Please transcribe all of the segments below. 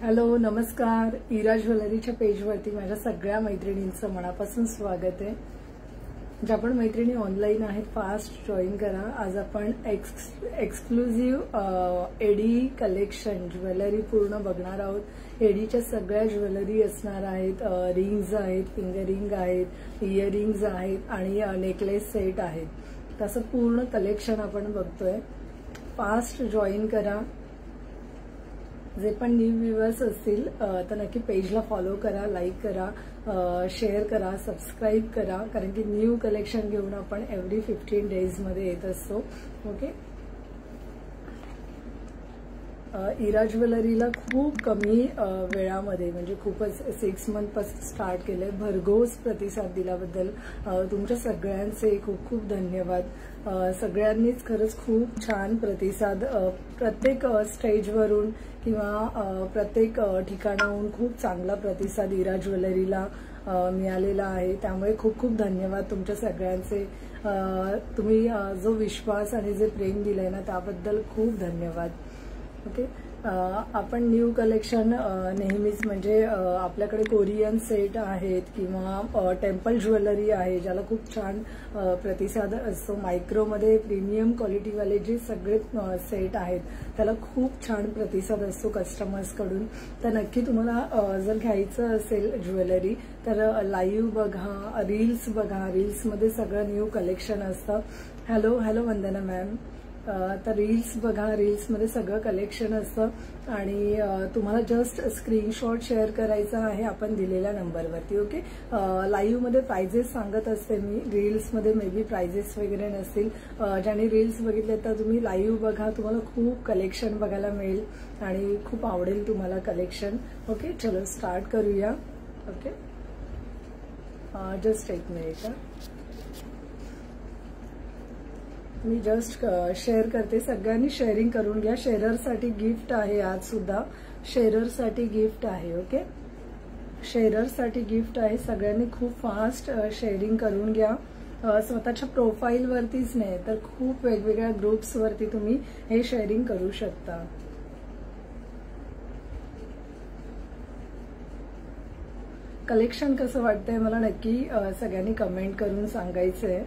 Hello नमस्कार. इरा ज्वेलरीच्या पेजवरती माझ्या सगळ्या मैत्रिणींचं मनापासून स्वागत आहे. ज्या पण मैत्रिणी ऑनलाईन आहेत फास्ट जॉईन करा. आज आपण एक्सक्लुझिव्ह एडी कलेक्शन ज्वेलरी पूर्ण बघणार आहोत. एडीच्या सगळ्या ज्वेलरी असणार आहेत. रिंग्स आहेत, फिंगर रिंग आहेत, इयरिंग्स आहेत आणि नेकलेस सेट आहेत. तसं पूर्ण कलेक्शन आपण बघतोय. फास्ट जॉईन करा. जे पण न्यू व्ह्यूअर्स असतील तर नक्की पेजला फॉलो करा, लाईक करा, शेअर करा, सबस्क्राईब करा, कारण की न्यू कलेक्शन घेऊन आपण एव्हरी 15 डेजमध्ये येत असतो. ओके. इरा ज्वेलरीला खूप कमी वेळामध्ये म्हणजे खूपच 6 मंथपासून स्टार्ट केलंय. भरघोस प्रतिसाद दिल्याबद्दल तुमच्या सगळ्यांचे खूप खूप धन्यवाद. सगळ्यांनीच खरंच खूप छान प्रतिसाद प्रत्येक स्टेजवरून किंवा प्रत्येक ठिकाणाहून खूप चांगला प्रतिसाद इरा ज्वेलरीला मिळालेला आहे. त्यामुळे खूप खूप धन्यवाद तुमच्या सगळ्यांचे. तुम्ही जो विश्वास आणि जे प्रेम दिलंय ना त्याबद्दल खूप धन्यवाद. ओके. आपण न्यू कलेक्शन नेहमीच म्हणजे आपल्याकडे कोरियन सेट आहेत किंवा टेम्पल ज्वेलरी आहे ज्याला खूप छान प्रतिसाद असतो. मायक्रोमध्ये प्रीमियम क्वालिटीवाले जे सगळे सेट आहेत त्याला खूप छान प्रतिसाद असतो कस्टमर्सकडून. तर नक्की तुम्हाला जर घ्यायचं असेल ज्वेलरी तर लाईव्ह बघा, रील्स बघा. रील्समध्ये सगळं न्यू कलेक्शन असतं. हॅलो वंदना मॅम. तर रील्स बघा, रील्समध्ये सगळं कलेक्शन असतं आणि तुम्हाला जस्ट स्क्रीनशॉट शेअर करायचा आहे आपण दिलेल्या नंबरवरती. ओके. लाईव्हमध्ये प्राइजेस सांगत असते मी, रील्समध्ये मे बी प्राइजेस वगैरे नसतील. ज्याने रील्स बघितले तर तुम्ही लाईव्ह बघा, तुम्हाला खूप कलेक्शन बघायला मिळेल आणि खूप आवडेल तुम्हाला कलेक्शन. ओके. चलो स्टार्ट करूया. ओके. जस्ट एक मिनिट. मी जस्ट शेअर करते. सगळ्यांनी शेअरिंग करून घ्या. शेअररसाठी गिफ्ट आहे आज सुद्धा. शेअररसाठी गिफ्ट आहे. ओके. शेअररसाठी गिफ्ट आहे. सगळ्यांनी खूप फास्ट शेअरिंग करून घ्या. स्वतःच्या प्रोफाईलवरतीच नाही तर खूप वेगवेगळ्या ग्रुप्सवरती तुम्ही हे शेअरिंग करू शकता. कलेक्शन कसं वाटतंय मला नक्की सगळ्यांनी कमेंट करून सांगायचंय.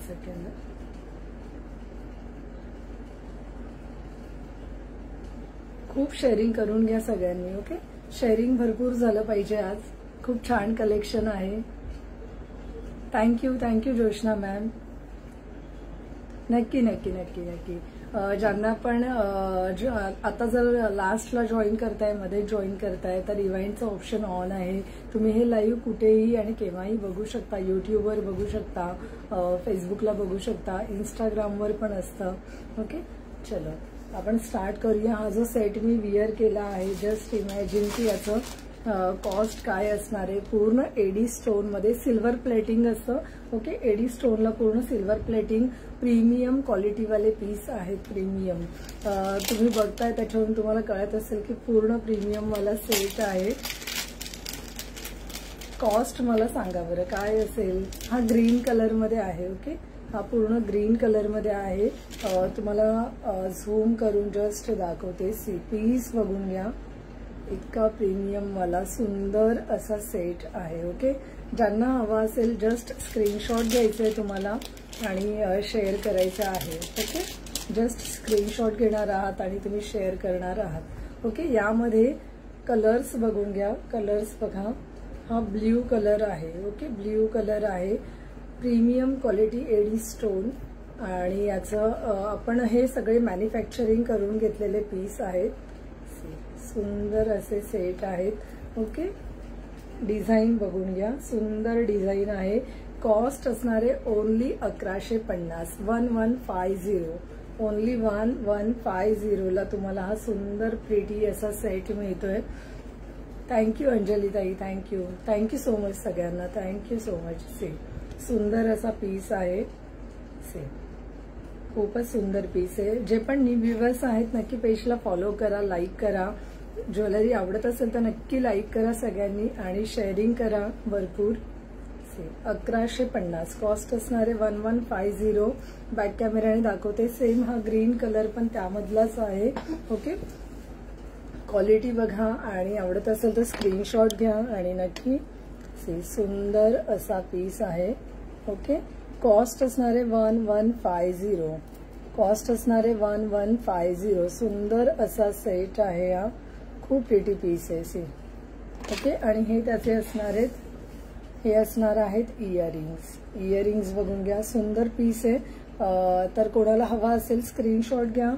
सेकंड. खूप शेअरिंग करून घ्या सगळ्यांनी. ओके. शेअरिंग भरपूर झालं पाहिजे. आज खूप छान कलेक्शन आहे. Thank you Joshna ma'am. नक्की नक्की नक्की नक्की. ज्यांना पण आता जर लास्टला जॉईन करताय, मध्ये जॉईन करताय तर इव्हेंटचं ऑप्शन ऑन आहे. तुम्ही हे लाईव्ह कुठेही आणि केव्हाही बघू शकता. युट्यूबवर बघू शकता, फेसबुकला बघू शकता, इंस्टाग्रामवर पण असतं. ओके. चलो आपण स्टार्ट करूया. हा जो सेट मी विअर केला आहे जस्ट इमॅजिन की याचं कॉस्ट काय असणार आहे. पूर्ण एडी स्टोनमध्ये सिल्वर प्लेटिंग असतं. ओके. एडी स्टोनला पूर्ण सिल्वर प्लेटिंग. प्रीमियम क्वालिटीवाले पीस आहेत. प्रीमियम तुम्ही बघताय त्याच्यावरून तुम्हाला कळत असेल की पूर्ण प्रीमियमवाला सेट आहे. कॉस्ट मला सांगा बरं काय असेल. हा ग्रीन कलरमध्ये आहे. ओके. हा पूर्ण ग्रीन कलरमध्ये आहे. तुम्हाला झूम करून जस्ट दाखवते. पीस बघून घ्या. इतका प्रीमियम वाला सुंदर असा सेट आहे. ओके. ज्यांना हवा असेल जस्ट स्क्रीनशॉट घ्यायचंय तुम्हाला आणि शेअर करायचं आहे. ओके, जस्ट स्क्रीनशॉट घेणार आहात आणि तुम्ही शेअर करणार आहात. ओके, यामध्ये कलर्स बघून घ्या. कलर्स बघा, हा ब्ल्यू कलर आहे. ओके, ब्ल्यू कलर आहे, प्रीमियम क्वालिटी एडी स्टोन. आणि याचं आपण हे सगळे मॅन्युफॅक्चरिंग करून घेतलेले पीस आहेत. सुंदर असे सेट आहेत. ओके, डिझाईन बघून घ्या, सुंदर डिझाईन आहे. कॉस्ट असणारे ओनली 1150, 1150, ओनली 1150 ला तुम्हाला हा सुंदर प्रिटी असा सेट मिळतोय. थँक्यू अंजली ताई, थँक्यू सो मच सगळ्यांना, थँक्यू सो मच. सुंदर असा पीस आहे. खूपच सुंदर पीस आहे. जे पण न्यू व्ह्यूअर्स आहेत नक्की पेजला फॉलो करा, लाईक करा. ज्वेलरी आवडत असेल तर नक्की लाईक करा सगळ्यांनी आणि शेअरिंग करा भरपूर. 1150 कॉस्ट असणारे 1150. बॅक कॅमेराने दाखवते. सेम हा ग्रीन कलर पण त्यामधलाच आहे. ओके, क्वालिटी बघा आणि आवडत असेल तर स्क्रीनशॉट घ्या आणि नक्की. सुंदर असा पीस आहे. ओके, कॉस्ट असणारे 1150, कॉस्ट असणारे 1150. सुंदर असा सेट आहे हा, खूप प्रिटी पीस आहे. ओके, आणि हे त्याचे असणार आहेत, हे असणार आहेत इयरिंग्स. इयरिंग्स बघून घ्या, सुंदर पीस आहे. तर कोणाला हवा असेल स्क्रीनशॉट घ्या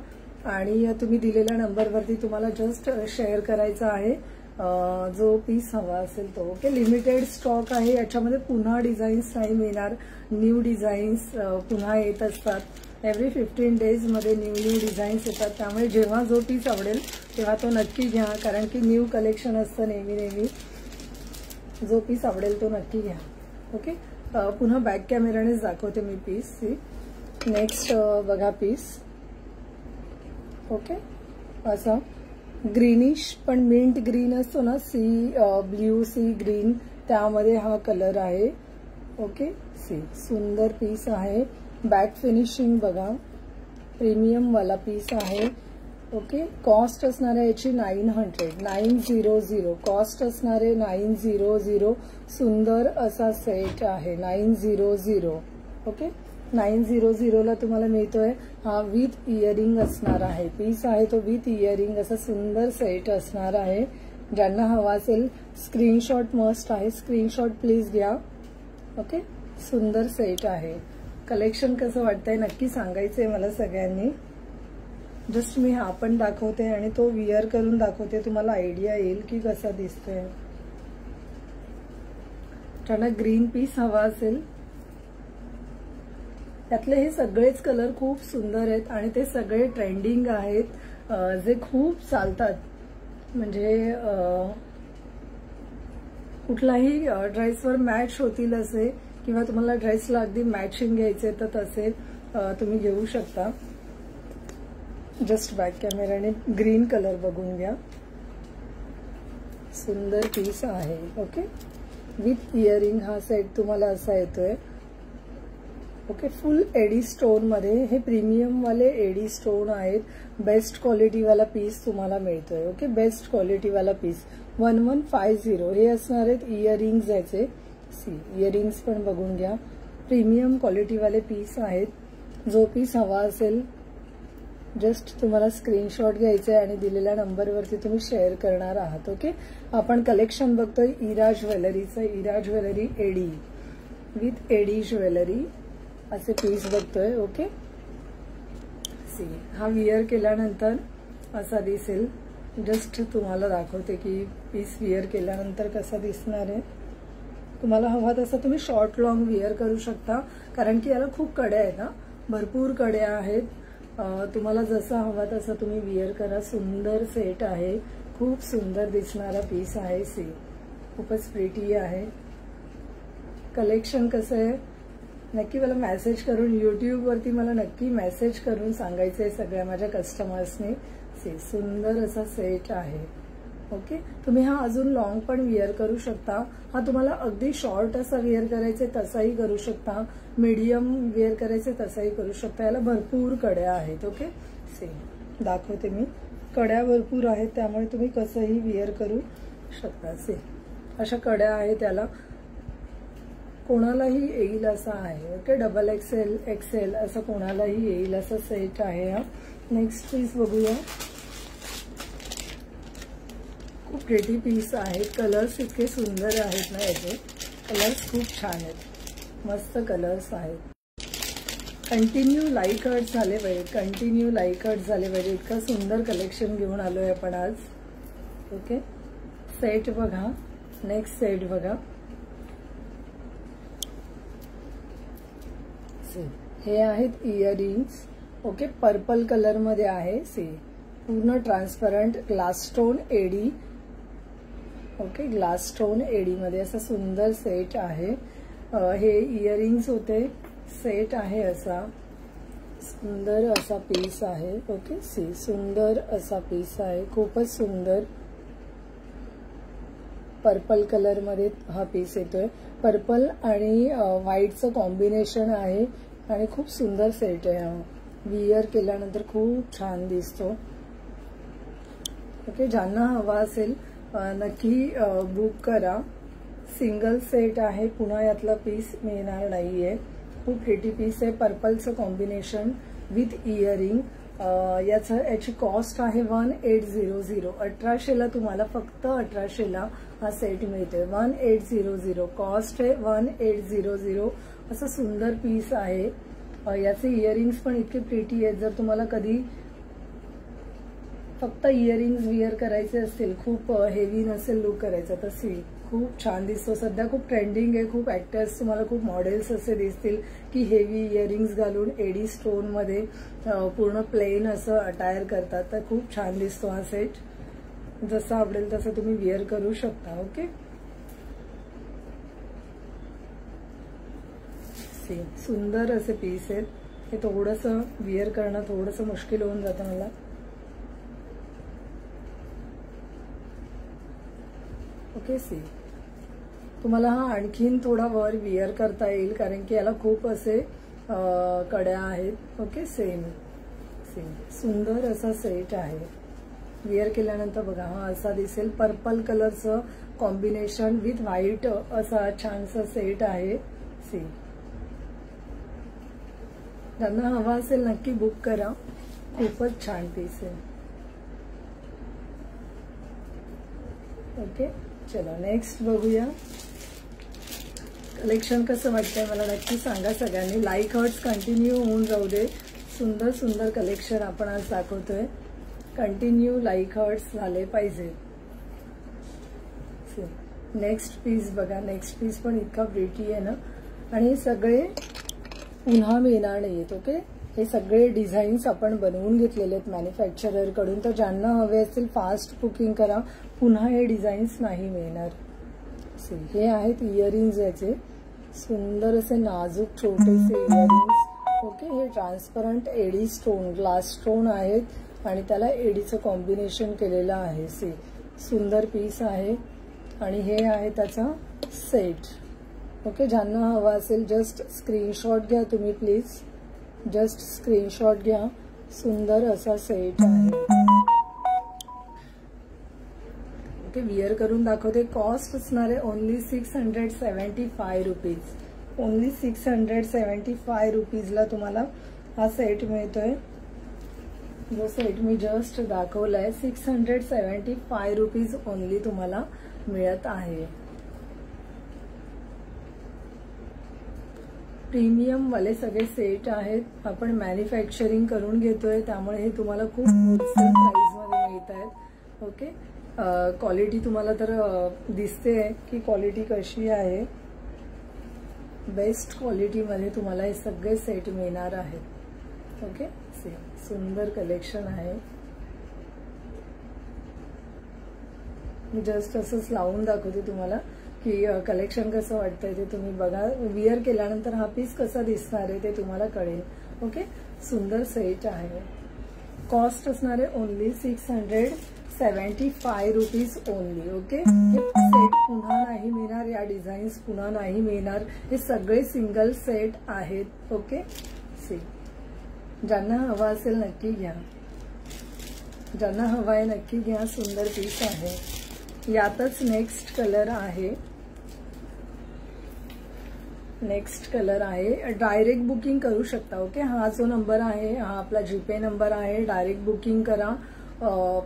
आणि तुम्ही दिलेल्या नंबरवरती तुम्हाला जस्ट शेअर करायचा आहे जो पीस हवा असेल तो. ओके, लिमिटेड स्टॉक आहे. याच्यामध्ये पुन्हा डिझाईन्स नाही मिळणार. न्यू डिझाईन्स पुन्हा येत असतात. एव्हरी 15 डेजमध्ये न्यू डिझाईन्स येतात. त्यामुळे जेव्हा जो पीस आवडेल तेव्हा तो नक्की घ्या, कारण की न्यू कलेक्शन असतं नेहमी. जो पीस आवडेल तो नक्की घ्या. ओके, पुन्हा बॅक कॅमेरानेच दाखवते मी पीस. नेक्स्ट बघा पीस. ओके, असा ग्रीनिश पण मिंट ग्रीन असतो ना, ब्ल्यू सी ग्रीन, त्यामध्ये हा कलर आहे. ओके, सुंदर पीस आहे. बॅक फिनिशिंग बघा, प्रीमियम वाला पीस आहे. ओके, कॉस्ट असणार आहे याची 900, कॉस्ट असणारे 900. सुंदर असा सेट आहे 900. ओके, 900 ला तुम्हाला मिळतोय. हा विथ इयरिंग असणार आहे. पीस आहे तो विथ इयरिंग असा सुंदर सेट असणार आहे. ज्यांना हवा असेल स्क्रीनशॉट मस्ट आहे, स्क्रीनशॉट प्लीज घ्या. ओके, सुंदर सेट आहे. कलेक्शन कसं वाटतंय नक्की सांगायचंय मला सगळ्यांनी. जस्ट मी हा पण दाखवते आणि तो विअर करून दाखवते, तुम्हाला आयडिया येईल की कसा दिसतोय. ज्यांना ग्रीन पीस हवा असेल, त्यातले हे सगळेच कलर खूप सुंदर आहेत आणि ते सगळे ट्रेंडिंग आहेत, जे खूप चालतात. म्हणजे कुठलाही ड्रेसवर मॅच होतील असे, किंवा तुम्हाला ड्रेसला अगदी मॅचिंग घ्यायचे तर तसे तुम्ही घेऊ शकता. जस्ट बॅक कॅमेराने ग्रीन कलर बघून घ्या. सुंदर पीस आहे. ओके, विथ इयरिंग हा सेट तुम्हाला असा येतोय. ओके, फुल एडी स्टोन मध्ये, हे प्रीमियम वाले एडी स्टोन आहेत. बेस्ट क्वालिटी वाला पीस तुम्हाला मिळतोय. ओके, बेस्ट क्वालिटी वाला पीस 1150. हे असणार आहेत इयरिंग्स याचे. इयरिंग्स पण बघून घ्या, प्रीमियम क्वालिटी वाले पीस आहेत. जो पीस हवा असेल जस्ट तुम्हाला स्क्रीनशॉट घ्यायचे आणि दिलेल्या नंबरवरती तुम्ही शेअर करणार आहात. ओके, आपण कलेक्शन बघतोय इरा ज्वेलरीचं. Ira jewellery AD with AD jewellery असे पीस बघतोय. ओके, हा विअर केल्यानंतर असा दिसेल. जस्ट तुम्हाला दाखवते की पीस विअर केल्यानंतर कसा दिसणार आहे. तुम्हाला हवा तसा तुम्ही शॉर्ट लॉंग विअर करू शकता, कारण की याला खूप कड्या आहेत ना, भरपूर कड्या आहेत. तुम्हाला जसा हवा तसा तुम्ही विअर करा. सुंदर सेट आहे, खूप सुंदर दिसणारा पीस आहे. खूपच प्रिटी आहे. कलेक्शन कसं आहे नक्की मला मेसेज करून, यूट्यूबवरती मला नक्की मेसेज करून सांगायचं आहे सगळ्या माझ्या कस्टमर्सनी. सुंदर असा सेट आहे. ओके, तुम्ही हा अजून लॉंग पण विअर करू शकता. हा तुम्हाला अगदी शॉर्ट असा विअर करायचे तसाही करू शकता, मीडियम विअर करायचे तसाही करू शकता. याला भरपूर कड्या आहेत. ओके, दाखवते मी. कड्या भरपूर आहेत, त्यामुळे तुम्ही कसंही विअर करू शकता. अशा कड्या आहेत त्याला. कोणालाही येईल असा आहे. ओके, डबल एक्सेल एक्सेल असं कोणालाही येईल असा सेट आहे हा. नेक्स्ट पीस बघूया. खूप प्रिटी पीस आहेत. कलर्स इतके सुंदर आहेत ना, याचे कलर्स खूप छान आहेत, मस्त कलर्स आहेत. कंटिन्यू लाईक हर्ट झाले पाहिजे, कंटिन्यू लाईक हर्ट झाले पाहिजे. इतकं सुंदर कलेक्शन घेऊन आलोय आपण आज. ओके, सेट बघा. नेक्स्ट सेट बघा. हे आहेत इयरिंग्स. ओके, पर्पल कलर मध्ये आहे. पूर्ण transparent glass stone AD. Okay, glass stone AD मध्ये असं सुंदर सेट आहे. हे इयरिंग्स होते. सेट आहे असा सुंदर असा पीस आहे. ओके, सुंदर असा पीस आहे, खूपच सुंदर. पर्पल कलर मध्ये हा पीस येतोय. पर्पल आणि व्हाईटचं कॉम्बिनेशन आहे आणि खूप सुंदर सेट आहे हा. वियर केल्यानंतर खूप छान दिसतो. ओके, ज्यांना हवा असेल नक्की बुक करा. सिंगल सेट आहे, पुन्हा यातला पीस मिळणार नाहीये. खूप प्रिटी पीस आहे. पर्पलचं कॉम्बिनेशन विथ इयरिंग. याची कॉस्ट आहे 1800. 1800ला तुम्हाला, फक्त 1800ला हा सेट मिळते. 1800 कॉस्ट आहे. 1800 असं सुंदर पीस आहे. याचे इयरिंग्स पण इतके प्रिटी आहेत. जर तुम्हाला कधी फक्त इयरिंग्स वियर करायचे असतील, खूप हेवी नसेल लुक करायचा, तर खूप छान दिसतो. सध्या खूप ट्रेंडिंग आहे. खूप ऍक्टर्स, तुम्हाला खूप मॉडेल्स असे दिसतील की हेवी इयरिंग्स घालून एडी स्टोन मध्ये पूर्ण प्लेन असं अटायर करतात. तर खूप छान दिसतो हा सेट. जसं आवडेल तसं तुम्ही वियर करू शकता. ओके, सुंदर असे पीस आहेत. हे थोडंसं वियर करणं थोडंसं मुश्किल होऊन जातं मला. ओके, तुम्हाला हा आणखीन थोडा वर वियर करता येईल, कारण की याला खूप असे कड्या आहेत. ओके, सेम सुंदर असा सेट आहे. वियर केल्यानंतर बघा हा असा दिसेल. पर्पल कलरचं कॉम्बिनेशन विथ व्हाईट असा छानसा सेट आहे. ज्यांना हवा असेल नक्की बुक करा. खूपच छान पीस आहे. ओके, चलो नेक्स्ट बघूया. कलेक्शन कसं वाटतंय मला नक्की सांगा सगळ्यांनी. लाईक हर्ट्स कंटिन्यू होऊन जाऊ दे. सुंदर सुंदर कलेक्शन आपण आज दाखवतोय. कंटिन्यू लाईक हर्ट्स झाले पाहिजे. नेक्स्ट पीस बघा. नेक्स्ट पीस पण इतका प्रिटी आहे ना, आणि हे सगळे पुन्हा मिळणार नाहीयेत. ओके, हे सगळे डिझाईन्स आपण बनवून घेतलेले आहेत मॅन्युफॅक्चरर कडून. तर ज्यांना हवे असतील फास्ट बुकिंग करा. पुन्हा हे डिझाईन्स नाही मिळणार. हे आहेत इयरिंग्स. याचे सुंदर असे नाजूक छोटेसे इयरिंग्स. ओके, हे transparent AD stone glass stone आहेत आणि त्याला एडीचं कॉम्बिनेशन केलेलं आहे. सुंदर पीस आहे आणि हे आहे त्याचा सेट. ओके, ज्यांना हवा असेल जस्ट स्क्रीनशॉट घ्या तुम्ही प्लीज. जस्ट स्क्रीनशॉट घ्या. सुंदर असा सेट आहे. ओके, वियर करून दाखवते. कॉस्ट असणार आहे ओनली 675 रुपीज. ओनली 675 रुपीजला तुम्हाला हा सेट मिळतोय. जो सेट मी जस्ट दाखवलाय 675 रुपीज ओनली तुम्हाला मिळत आहे. प्रीमियम वाले सगळे सेट आहेत. आपण मॅन्युफॅक्चरिंग करून घेतोय, त्यामुळे हे तुम्हाला खूप होलसेल प्राइस मध्ये मिळत आहेत. ओके, क्वालिटी तुम्हाला तर दिसते की क्वालिटी कशी आहे. बेस्ट क्वालिटी मध्ये तुम्हाला हे सगळे सेट मिळणार आहेत. ओके, सुंदर कलेक्शन आहे. मी जस्ट असंच लावून दाखवते तुम्हाला की कलेक्शन कसं वाटतंय ते तुम्ही बघा. वियर केल्यानंतर हा पीस कसा दिसणार आहे ते तुम्हाला कळेल. ओके, सुंदर सेट आहे. कॉस्ट असणार आहे ओनली 675 रुपीज ओनली. ओके, हे सेट पुन्हा नाही मिळणार. या डिझाईन्स पुन्हा नाही मिळणार. हे सगळे सिंगल सेट आहेत. ओके, ज्यांना हवा असेल नक्की घ्या. ज्यांना हवा आहे नक्की घ्या. सुंदर पीस आहे. यातच नेक्स्ट कलर आहे. नेक्स्ट कलर आहे, डायरेक्ट बुकिंग करू शकता. ओके, हा जो नंबर आहे हा आपला जीपे नंबर आहे. डायरेक्ट बुकिंग करा.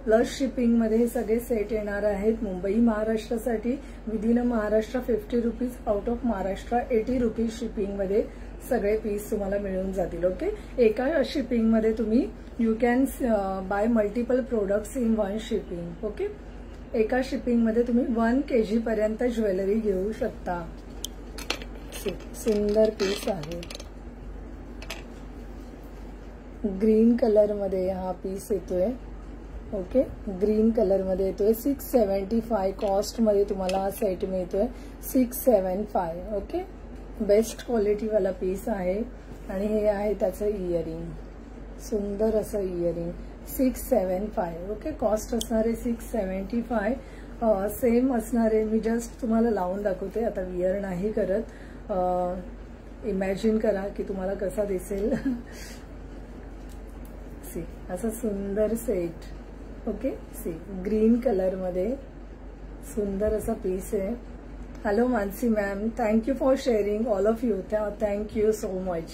प्लस शिपिंग मध्ये हे सगळे सेट येणार आहेत. मुंबई महाराष्ट्रासाठी within Maharashtra 50 rupees, out of Maharashtra 80 rupees shipping मध्ये सगळे पीस तुम्हाला मिळून जातील. ओके, एका शिपिंग मध्ये तुम्ही you can buy multiple products in one shipping. Okay, एका शिपिंग मध्ये तुम्ही 1 kg पर्यंत ज्वेलरी घेऊ शकता. सुंदर पीस आहे. ग्रीन कलर मध्ये हा पीस येतोय. ओके, ग्रीन कलर मध्ये येतोय. 675 कॉस्ट मध्ये तुम्हाला हा सेट मिळतोय. 675. ओके, बेस्ट क्वालिटी वाला पीस आहे. आणि हे आहे त्याचं इयरिंग, सुंदर असं इयरिंग. 675. ओके, कॉस्ट असणारे 675. सेम असणारे, मी जस्ट तुम्हाला लावून दाखवते, आता वियर नाही करत. इमॅजिन करा की तुम्हाला कसा दिसेल. सी, असं सुंदर set. Okay, see, green colour मध्ये सुंदर असा पीस आहे. Hello Mansi ma'am, thank you for sharing all of you. Thank you so much.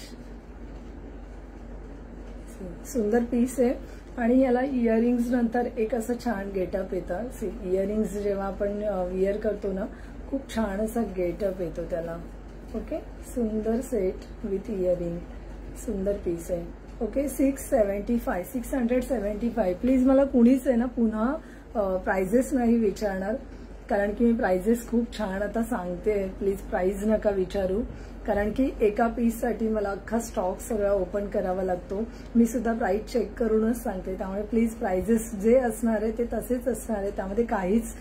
सुंदर पीस आहे. आणि याला इयरिंग्स नंतर एक असं छान गेटअप येतं. सी, इयरिंग्स जेव्हा आपण वियर करतो ना, खूप छान असा गेटअप येतो त्याला. ओके, सुंदर सेट विथ इयरिंग, सुंदर पीस आहे. ओके, 675, 675. प्लीज मला कुणीच आहे ना पुन्हा प्राइजेस नाही विचारणार, कारण की मी प्राइजेस खूप छान आता सांगते. प्लीज प्राइस नका विचारू, कारण की एका पीससाठी मला अख्खा स्टॉक सगळा ओपन करावा लागतो. मी सुद्धा प्राइस चेक करूनच सांगते. त्यामुळे प्लीज प्राइजेस जे असणार आहे ते तसेच असणार आहे. त्यामध्ये काहीच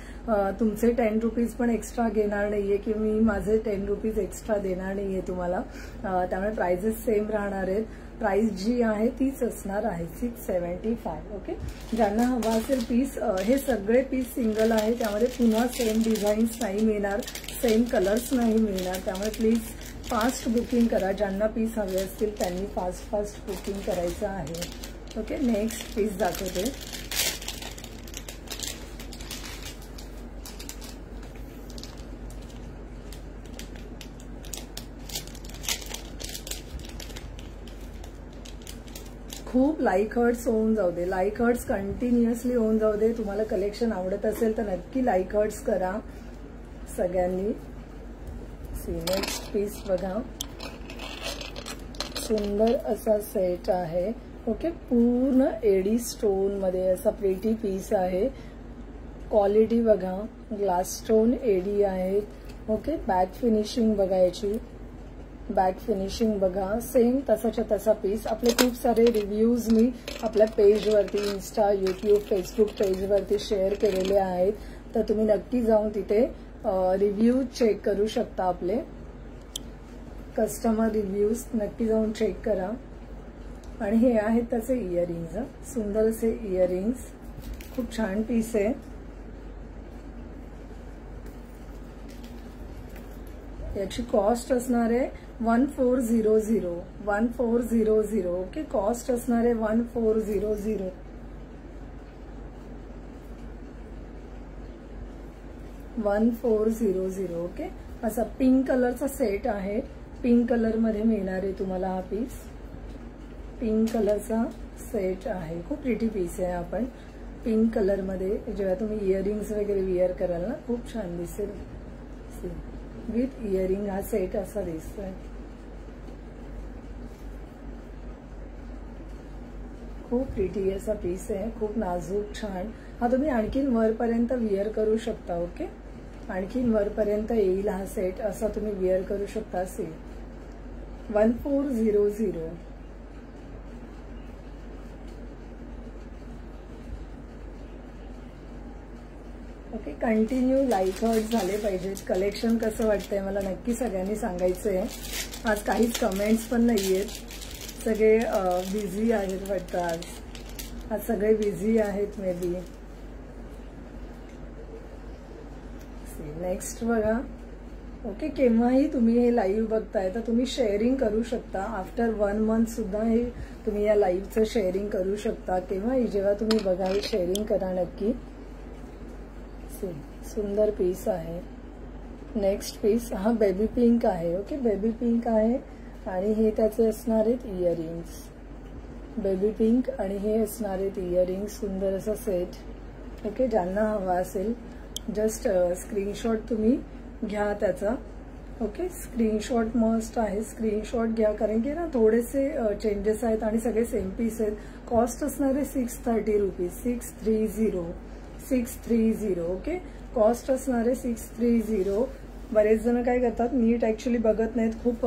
तुमचे 10 रुपीज पण एक्स्ट्रा घेणार नाहीये, की मी माझे 10 रुपीज एक्स्ट्रा देणार नाहीये तुम्हाला. त्यामुळे प्राइजेस सेम राहणार आहेत. प्राइस जी आहे तीच असणार आहे, 675. ओके, ज्यांना हवा असेल पीस, हे सगळे पीस सिंगल आहे. त्यामध्ये पुन्हा सेम डिझाईन्स नाही मिळणार, सेम कलर्स नाही मिळणार. त्यामुळे प्लीज फास्ट बुकिंग करा. ज्यांना पीस हवे असतील त्यांनी फास्ट बुकिंग करायचं आहे. ओके, नेक्स्ट पीस दाखवते. खूप लाईक हर्ट्स होऊन जाऊ दे, लाईक हर्ट्स कंटिन्युअसली होऊन जाऊ दे. तुम्हाला कलेक्शन आवडत असेल तर नक्की लाईक हर्ट्स करा सगळ्यांनी. सी, नेक्स्ट पीस बघा, सुंदर असा सेट आहे. ओके, पूर्ण एडी स्टोन मध्ये असा प्लेटी पीस आहे. क्वालिटी बघा, ग्लास स्टोन एडी आहे. ओके, बॅक फिनिशिंग बघायची, बॅक फिनिशिंग बघा, सेम तसाच्या तसा पीस. आपले खूप सारे रिव्ह्यूज मी आपल्या पेजवरती, इन्स्टा, यूट्यूब, फेसबुक पेजवरती शेअर केलेले आहेत. तर तुम्ही नक्की जाऊन तिथे रिव्ह्यू चेक करू शकता. आपले कस्टमर रिव्ह्यूज नक्की जाऊन चेक करा. आणि हे आहेत त्याचे इयरिंग्स, सुंदर असे इयरिंग्स, खूप छान पीस आहे. याची कॉस्ट असणार आहे 1400. 1400. ओके, कॉस्ट असणार आहे 1400. ओके, असा पिंक कलरचा सेट आहे. पिंक कलर मध्ये मिळणार आहे तुम्हाला हा पीस. पिंक कलरचा सेट आहे, खूप प्रिटी पीस आहे. आपण पिंक कलर मध्ये जेव्हा तुम्ही इयरिंग्स वगैरे वियर कराल ना, खूप छान दिसेल. विथ इयरिंग हा सेट असा दिसतोय. खूप प्रिटी असा पीस आहे, खूप नाजूक, छान. हा तुम्ही आणखीन वरपर्यंत वियर करू शकता. ओके, आणखीन वरपर्यंत येईल हा सेट, असा तुम्ही वियर करू शकता. 1400. ओके, कंटिन्यू लाईक हर्ट झाले पाहिजेत. कलेक्शन कसं वाटतंय मला नक्की सगळ्यांनी सांगायचंय. आज काहीच कमेंट्स पण नाहीयेत, सगळे बिझी आहेत वाटतं. आज सगळे बिझी आहेत मे बी. नेक्स्ट बघा. ओके, केव्हाही तुम्ही हे लाईव्ह बघताय तर तुम्ही शेअरिंग करू शकता. आफ्टर 1 मंथ सुद्धा हे तुम्ही या लाईव्हचं शेअरिंग करू शकता. केव्हाही जेव्हा तुम्ही बघाल शेअरिंग करा नक्की. सुंदर पीस आहे. नेक्स्ट पीस हा बेबी पिंक आहे. ओके, बेबी पिंक आहे आणि हे त्याचे असणार आहेत इयरिंग्स. बेबी पिंक आणि हे असणार आहेत इयरिंग्स. सुंदर असा सेट. ओके, ज्यांना हवा असेल जस्ट स्क्रीनशॉट तुम्ही घ्या त्याचा. ओके, स्क्रीनशॉट मस्ट आहे, स्क्रीनशॉट घ्या, कारण की ना थोडेसे चेंजेस आहेत आणि सगळे सेम पीस आहेत. कॉस्ट असणार आहे 630 रुपीज. 630. ओके, कॉस्ट असणार आहे 630. बरेच जण काय करतात, नीट ऍक्च्युली बघत नाहीत, खूप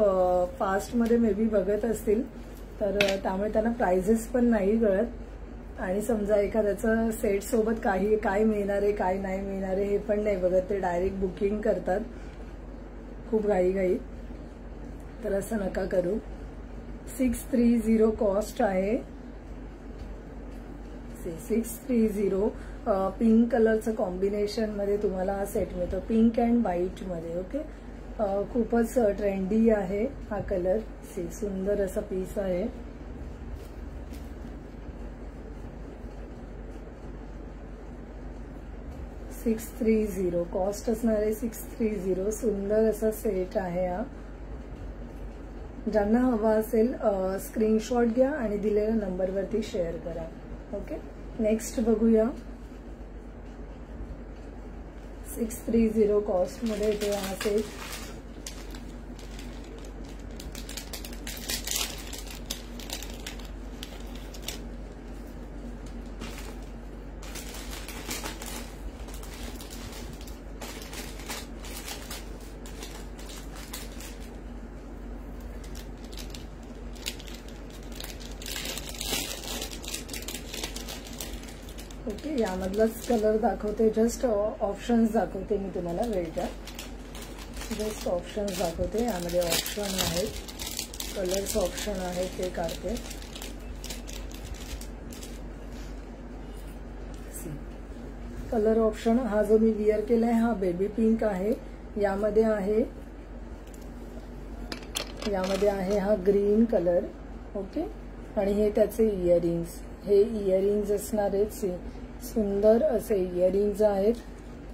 फास्टमध्ये मे बी बघत असतील, तर त्यामुळे त्यांना प्राइजेस पण नाही कळत. आणि समजा एखाद्याचं सेट सोबत काय मिळणार आहे काय नाही मिळणार आहे हे पण नाही बघत, ते डायरेक्ट बुकिंग करतात खूप घाई. तर असं नका करू. 630 कॉस्ट आहे. 630. पिंक कलरचं कॉम्बिनेशन मध्ये तुम्हाला हा सेट मिळतो, पिंक अँड व्हाईट मध्ये. ओके, खूपच ट्रेंडी आहे हा कलर. सुंदर असा पीस आहे. $630 कॉस्ट असणार आहे. 630. सुंदर असा सेट आहे हा. ज्यांना हवा असेल स्क्रीनशॉट घ्या आणि दिलेल्या नंबरवरती शेअर करा. ओके, नेक्स्ट बघूया. 630 कॉस्ट मध्ये येतो हा सेट. ओके, यामधलाच कलर दाखवते, जस्ट ऑप्शन्स दाखवते मी तुम्हाला. वेळच्या जस्ट ऑप्शन्स दाखवते. यामध्ये ऑप्शन आहेत, कलर्स ऑप्शन आहेत, ते काढते. कलर ऑप्शन हा जो मी विअर केलाय हा बेबी पिंक आहे. यामध्ये आहे हा ग्रीन कलर. ओके, आणि हे त्याचे इयरिंग्स. हे इयरिंग्स असणार आहेत. सुंदर असे इयरिंग्स आहेत.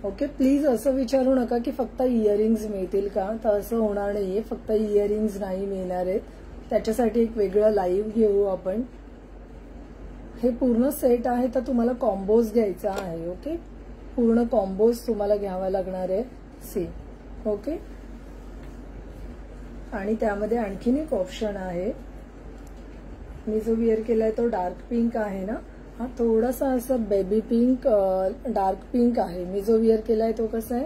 ओके, प्लीज असं विचारू नका की फक्त इयरिंग्स मिळतील का, तर असं होणार नाहीये. फक्त इयरिंग्स नाही मिळणार आहेत, त्याच्यासाठी एक वेगळं लाईव्ह घेऊ आपण. हे पूर्ण सेट आहे तर तुम्हाला कॉम्बोज घ्यायचा आहे. ओके, पूर्ण कॉम्बोज तुम्हाला घ्यावा लागणार आहे. ओके, आणि त्यामध्ये आणखीन एक ऑप्शन आहे. मी जो विअर केलाय तो डार्क पिंक आहे ना, हा थोडासा असं बेबी पिंक डार्क पिंक आहे. मी जो विअर केलाय तो कसा आहे,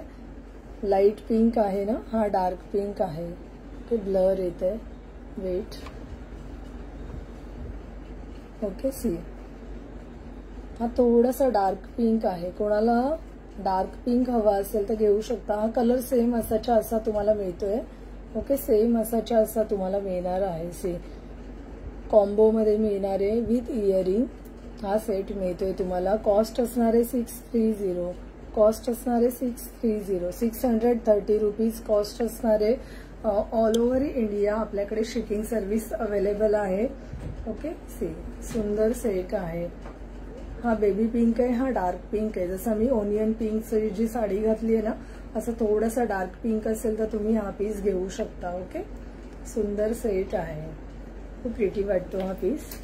लाईट पिंक आहे ना, हा डार्क पिंक आहे. ते ब्लर येत आहे, वेट. ओके, हा थोडासा डार्क पिंक आहे. कोणाला डार्क पिंक हवा असेल तर घेऊ शकता. हा कलर सेम असाच्या असा तुम्हाला मिळतोय. ओके, सेम असाच्या असा तुम्हाला मिळणार आहे. कॉम्बो मध्ये मिळणार आहे विथ इयरिंग. हा सेट मिळतोय तुम्हाला. कॉस्ट असणार आहे 630. कॉस्ट असणार आहे 630. 630 रुपीज कॉस्ट असणार आहे. ऑल ओव्हर इंडिया आपल्याकडे शिपिंग सर्व्हिस अवेलेबल आहे. ओके, सुंदर सेट आहे. हा बेबी पिंक आहे, हा डार्क पिंक आहे. जसं मी ओनियन पिंकची जी साडी घातली आहे ना, असं थोडासा डार्क पिंक असेल तर तुम्ही हा पीस घेऊ शकता. ओके, सुंदर सेट आहे. खूप प्रिटी वाटतो हा पीस.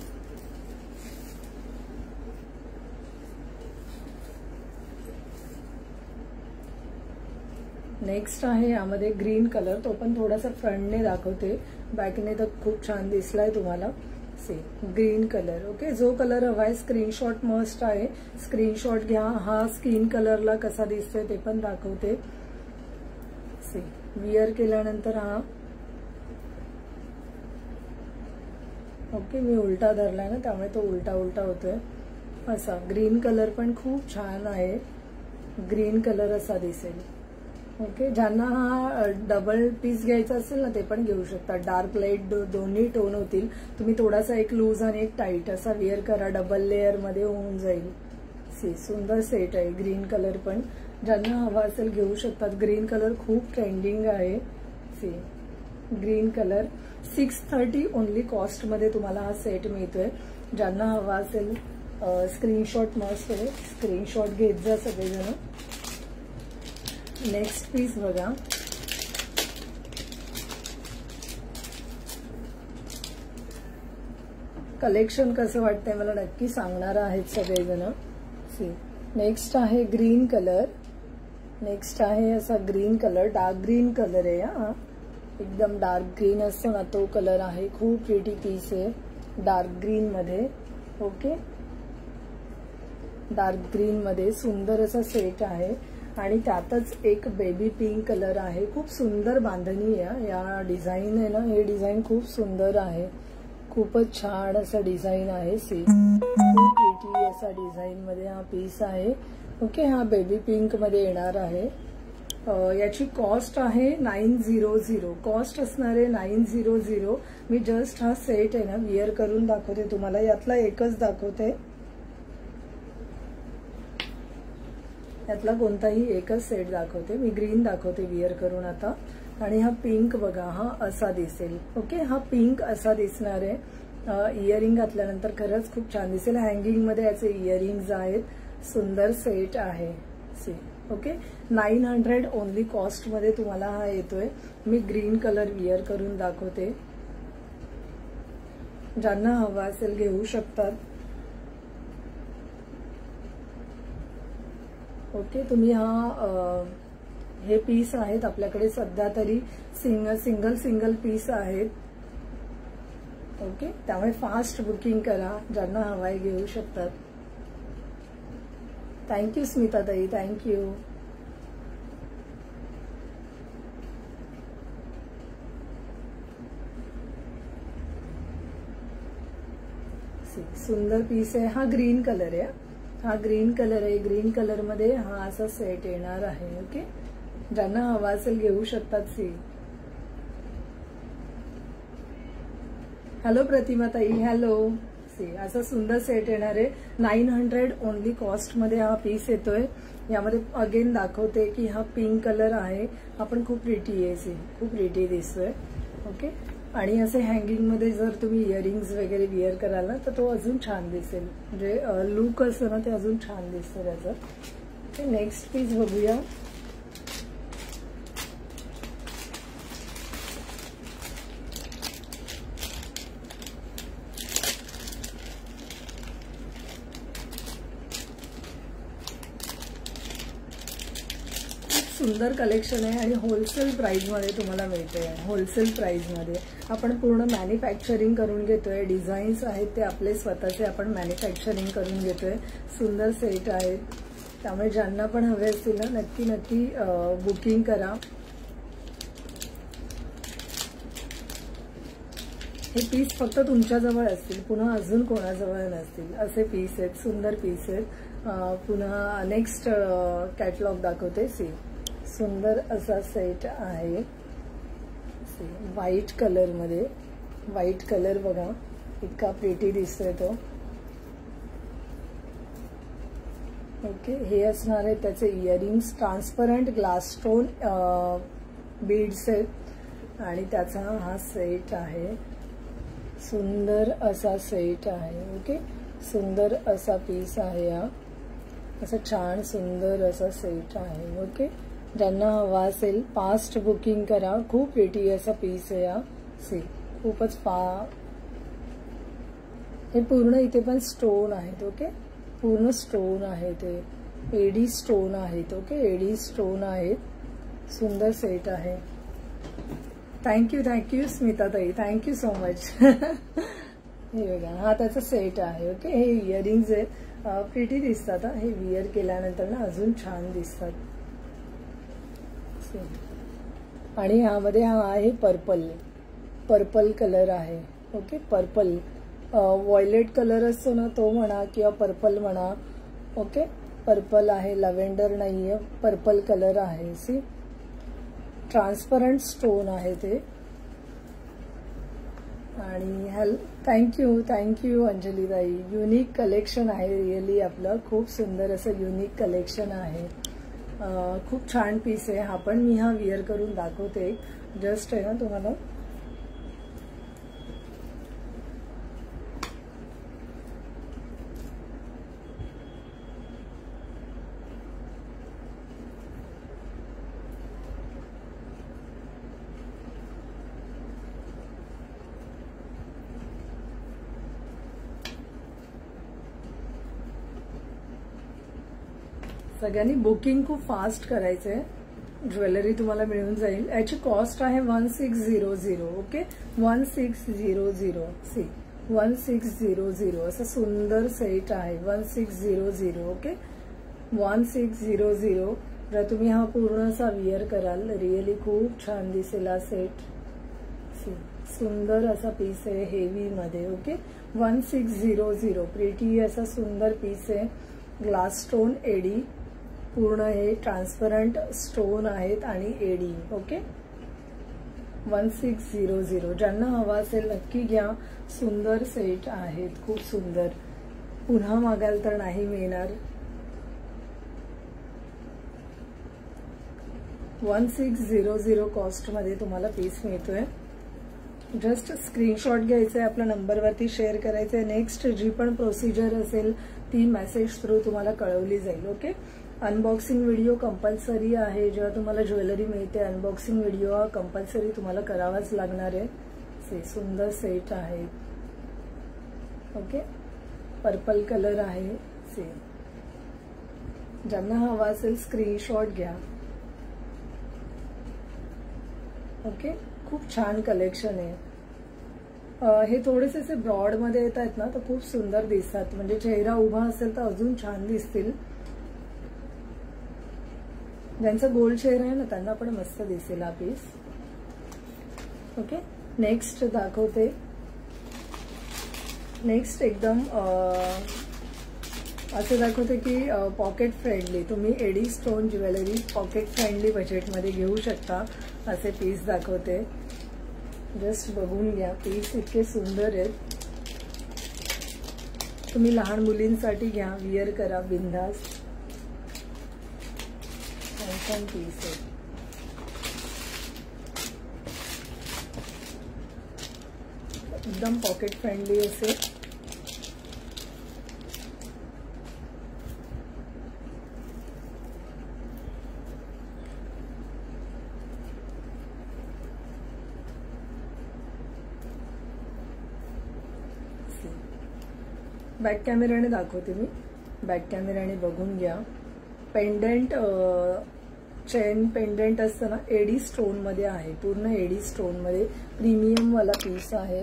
नेक्स्ट आहे यामध्ये ग्रीन कलर. तो पण थोडासा फ्रंटने दाखवते, बॅकने तर खूप छान दिसलाय तुम्हाला. Green colour. ओके, जो कलर हवाय स्क्रीनशॉट मस्ट आहे. स्क्रीनशॉट घ्या. हा स्किन कलरला कसा दिसतोय ते पण दाखवते. विअर केल्यानंतर हा. ओके, मी उलटा धरलाय ना, त्यामुळे तो उलटा उलटा होतोय. असा ग्रीन कलर पण खूप छान आहे. ग्रीन कलर असा दिसेल. ओके, ज्यांना हा डबल पीस घ्यायचा असेल ना, ते पण घेऊ शकता. डार्क लाईट दोन्ही टोन होतील. तुम्ही थोडासा एक लूज आणि एक टाईट असा विअर करा, डबल लेअर मध्ये होऊन जाईल. सुंदर सेट आहे. ग्रीन कलर पण ज्यांना हवा असेल घेऊ शकतात. ग्रीन कलर खूप ट्रेंडिंग आहे. ग्रीन कलर 630 ओनली कॉस्ट मध्ये तुम्हाला हा सेट मिळतोय. ज्यांना हवा असेल स्क्रीनशॉट मस्त आहे, स्क्रीनशॉट घेत जा सगळेजण. नेक्स्ट पीस बघा. कलेक्शन कसं वाटतंय मला नक्की सांगणार आहेत सगळेजण. सी नेक्स्ट आहे ग्रीन कलर. नेक्स्ट आहे असा green colour, dark green colour आहे हा. एकदम डार्क ग्रीन असतो ना तो कलर आहे. खूप प्रिटी पीस आहे डार्क ग्रीन मध्ये. ओके, डार्क ग्रीन मध्ये सुंदर असा सेट आहे आणि त्यातच एक बेबी पिंक कलर आहे. खूप सुंदर बांधणी आहे या डिझाईन आहे ना. हे डिझाईन खूप सुंदर आहे. खूपच छान असं डिझाईन आहे. सी खूप प्रिटी असा डिझाईन मध्ये हा पीस आहे. ओके, हा बेबी पिंक मध्ये येणार आहे. याची कॉस्ट आहे 900. कॉस्ट असणार आहे 900. मी जस्ट हा सेट आहे ना विअर करून दाखवते तुम्हाला. यातला एकच दाखवते, यातला कोणताही एकच सेट दाखवते. मी ग्रीन दाखवते विअर करून आता. आणि हा पिंक बघा, हा असा दिसेल. ओके, हा पिंक असा दिसणार आहे. इयरिंग घातल्यानंतर खरंच खूप छान दिसेल. हँगिंग मध्ये याचे इयरिंग्स आहेत. सुंदर सेट आहे. सी ओके, 900 ओनली कॉस्ट मध्ये तुम्हाला हा येतोय. मी ग्रीन कलर विअर करून दाखवते. ज्यांना हवा असेल घेऊ शकतात. ओके, तुम्ही हे पीस आहेत आपल्याकडे सध्या तरी सिंगल पीस आहेत. ओके, त्यामुळे फास्ट बुकिंग करा. ज्यांना हवाय घेऊ शकतात. थँक्यू स्मिता ताई, थँक्यू. सुंदर पीस आहे. हा ग्रीन कलर आहे. हा ग्रीन कलर आहे. ग्रीन कलर मध्ये हा असा सेट येणार आहे. ओके, ज्यांना हवा असेल घेऊ शकतात. सी हॅलो प्रतिमा ताई, हॅलो. सी असा सुंदर सेट येणार आहे. 900 ओनली कॉस्ट मध्ये हा पीस येतोय. यामध्ये अगेन दाखवते की हा पिंक कलर आहे. हा पण खूप प्रिटी आहे. सी खूप प्रिटी दिसतोय. ओके, आणि असे हँगिंग मध्ये जर तुम्ही इयरिंग्स वगैरे विअर कराल ना तर तो अजून छान दिसेल. म्हणजे लुक असं ना ते अजून छान दिसतं त्याचं. नेक्स्ट पीस बघूया. सुंदर कलेक्शन आहे आणि होलसेल प्राइस मध्ये तुम्हाला मिळते. होलसेल प्राइस मध्ये आपण पूर्ण मॅन्युफॅक्चरिंग करून घेतोय. डिझाईन्स आहेत ते आपले स्वतःचे आपण मॅन्युफॅक्चरिंग करून घेतोय. सुंदर सेट आहेत. त्यामुळे ज्यांना पण हवे असतील ना नक्की बुकिंग करा. हे पीस फक्त तुमच्याजवळ असतील, पुन्हा अजून कोणाजवळ नसतील असे पीस आहेत. सुंदर पीस आहेत. पुन्हा नेक्स्ट कॅटलॉग दाखवते. सी सुंदर असा सेट आहे. व्हाईट कलर मध्ये. व्हाईट कलर बघा इतका प्रिटी दिसतोय तो. ओके, हे असणार आहे त्याचे earrings. Transparent glass stone beads आहेत आणि त्याचा हा सेट आहे. सुंदर असा सेट आहे. ओके, सुंदर असा पीस आहे. हा असा छान सुंदर असा सेट आहे. ओके, ज्यांना हवा असेल फास्ट बुकिंग करा. खूप प्रिटी असा पीस आहे हा. सी खूपच हे पूर्ण इथे पण स्टोन आहेत. ओके, पूर्ण स्टोन आहे. ते एडी स्टोन आहेत. ओके, एडी स्टोन आहेत. सुंदर सेट आहे. थँक्यू स्मिता ताई, थँक्यू सो मच. हे बघा हा त्याचा सेट आहे. ओके, हे इयरिंग्स आहेत. प्रिटी दिसतात. हे विअर केल्यानंतर ना अजून छान दिसतात. आणि ह्यामध्ये हा आहे पर्पल कलर आहे. ओके, पर्पल व्हायलेट कलर असतो ना तो म्हणा किंवा पर्पल म्हणा. ओके, पर्पल आहे. लव्हेंडर नाहीये, पर्पल कलर आहे. सी ट्रान्सपरंट स्टोन आहे ते. आणि थँक्यू अंजली ताई. युनिक कलेक्शन आहे रिअली आपलं. खूप सुंदर असं युनिक कलेक्शन आहे. खूप छान पीस आहे हा पण. मी हा विअर करून दाखवते. जस्ट आहे ना तुम्हाला. सगळ्यांनी बुकिंग खूप फास्ट करायचंय, ज्वेलरी तुम्हाला मिळून जाईल। याची कॉस्ट आहे 1600। ओके 1600 सी 1600 असं सुंदर सेट आहे 1600। ओके 1600 जर तुम्ही हा पूर्ण असा विअर कराल रिअली खूप छान दिसेल हा सेट। सी सुंदर असा पीस आहे हेवी मध्ये। ओके 1600 प्रिटी असा सुंदर पीस आहे। ग्लास स्टोन एडी पूर्ण हे ट्रान्सपरंट स्टोन आहेत आणि एडी। ओके 1600 ज्यांना हवा असेल नक्की घ्या, सुंदर सेट आहेत खूप सुंदर, पुन्हा मागाल तर नाही मिळणार। 1600 कॉस्ट मध्ये तुम्हाला पीस मिळतोय। जस्ट स्क्रीनशॉट घ्यायचा आहे, आपल्या नंबरवरती शेअर करायचं आहे। नेक्स्ट जी पण प्रोसिजर असेल ती मेसेज थ्रू तुम्हाला कळवली जाईल। ओके अनबॉक्सिंग व्हिडिओ कंपल्सरी आहे, जेव्हा तुम्हाला ज्वेलरी मिळते अनबॉक्सिंग व्हिडिओ हा कंपल्सरी तुम्हाला करावाच लागणार आहे। सुंदर सेट आहे। ओके पर्पल कलर आहे। ज्यांना हवा असेल स्क्रीनशॉट घ्या। ओके खूप छान कलेक्शन आहे। हे थोडेसे असे ब्रॉड मध्ये येत आहेत ना तर खूप सुंदर दिसतात, म्हणजे चेहरा उभा असेल तर अजून छान दिसतील। ज्यांचा गोल चेहरा आहे ना त्यांना पण मस्त दिसेल हा पीस। ओके नेक्स्ट दाखवते। नेक्स्ट एकदम असं दाखवते की पॉकेट फ्रेंडली, तुम्ही AD stone jewellery pocket friendly बजेटमध्ये घेऊ शकता असे पीस दाखवते। जस्ट बघून घ्या, पीस इतके सुंदर आहेत। तुम्ही लहान मुलींसाठी घ्या, विअर करा बिंदास, छान पीस आहे। एकदम पॉकेट फ्रेंडली असे। बॅक कॅमेराने दाखवते मी, बॅक कॅमेराने बघून घ्या। पेंडेंट चेन पेंडेंट असताना एडी स्टोन मध्ये आहे, पूर्ण एडी स्टोन मध्ये प्रीमियम वाला पीस आहे,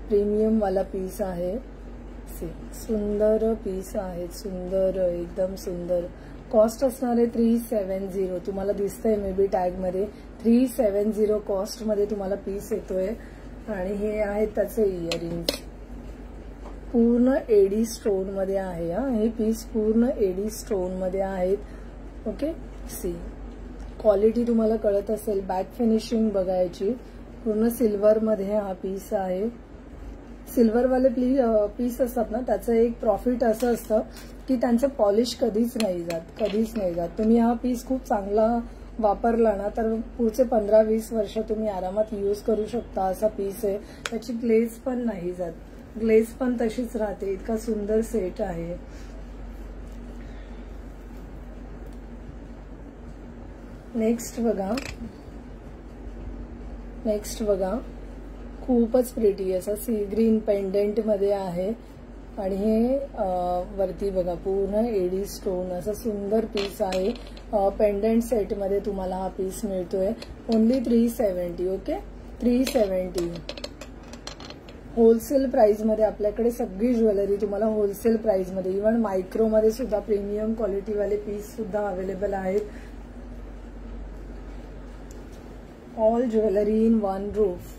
प्रीमियम वाला पीस आहे। सुंदर पीस आहे, सुंदर एकदम सुंदर। कॉस्ट असणार आहे 370, तुम्हाला दिसतंय मे बी टॅग मध्ये 370 कॉस्ट मध्ये तुम्हाला पीस येतोय। आणि हे आहेत त्याचे इयरिंग्स, पूर्ण एडी स्टोन मध्ये आहे। हे पीस पूर्ण एडी स्टोन मध्ये आहेत। ओके सी क्वालिटी तुम्हाला कळत असेल, बॅक फिनिशिंग बघायची, पूर्ण सिल्वर मध्ये हा पीस आहे। सिल्वर वाले पीस असतात ना त्याचं एक प्रॉफिट असं असतं की त्यांचं पॉलिश कधीच नाही जात, तुम्ही हा पीस खूप चांगला वापरला ना तर पुढचे 15-20 वर्ष तुम्ही आरामात यूज करू शकता असा पीस आहे। त्याची ग्लेज पण नाही जात, ग्लेज पण तशीच राहते, इतका सुंदर सेट आहे। नेक्स्ट बघा खूपच प्रिटी असा सी ग्रीन पेंडेंट मध्ये आहे आणि हे वरती बघा पूर्ण एडी स्टोन असं सुंदर पीस आहे। पेंडेंट सेट मध्ये तुम्हाला हा पीस मिळतोय ओनली 370। ओके 370 होलसेल प्राइस मध्ये। आपल्याकडे सगळी ज्वेलरी तुम्हाला होलसेल प्राइस मध्ये, इव्हन मायक्रो मध्ये सुद्धा प्रीमियम क्वालिटी वाले पीस सुद्धा अवेलेबल आहेत। All jewellery in one roof.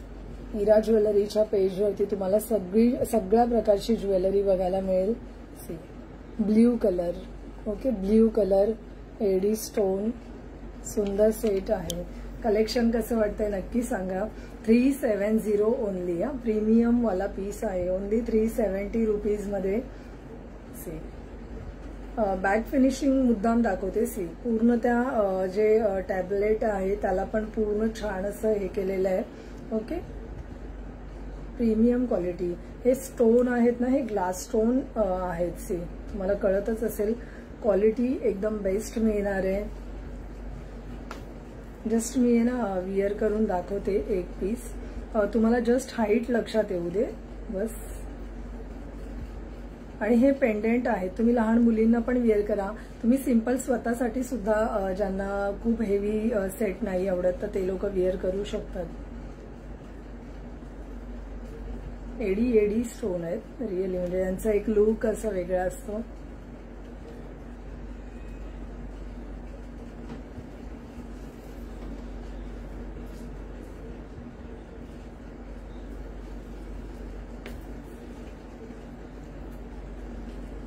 Ira ज्वेलरीच्या पेजवरती तुम्हाला सगळ्या प्रकारची ज्वेलरी बघायला मिळेल। Blue colour, okay blue colour AD stone, सुंदर सेट आहे। कलेक्शन कसं वाटतंय नक्की सांगा। 370 ओनली, प्रीमियम वाला पीस आहे, ओनली 370 रुपीज मध्ये। बॅक फिनिशिंग मुद्दाम दाखवते। पूर्ण त्या जे टॅबलेट आहे त्याला पण पूर्ण छान असं हे केलेलं आहे। Okay premium quality. हे स्टोन आहेत ना, हे ग्लास स्टोन आहेत। तुम्हाला कळतच असेल, क्वालिटी एकदम बेस्ट मिळणार आहे। जस्ट मी ना विअर करून दाखवते एक पीस, तुम्हाला जस्ट हाईट लक्षात येऊ दे बस। आणि हे पेंडेंट आहे, तुम्ही लहान मुलींना पण वेअर करा. तुम्ही सिंपल स्वतःसाठी सुद्धा ज्यांना खूप हेवी सेट नाही आवडत तर ते लोक वेअर करू शकतात. एडी स्टोन आहेत रिअली, म्हणजे यांचा एक लुक असा वेगळा असतो.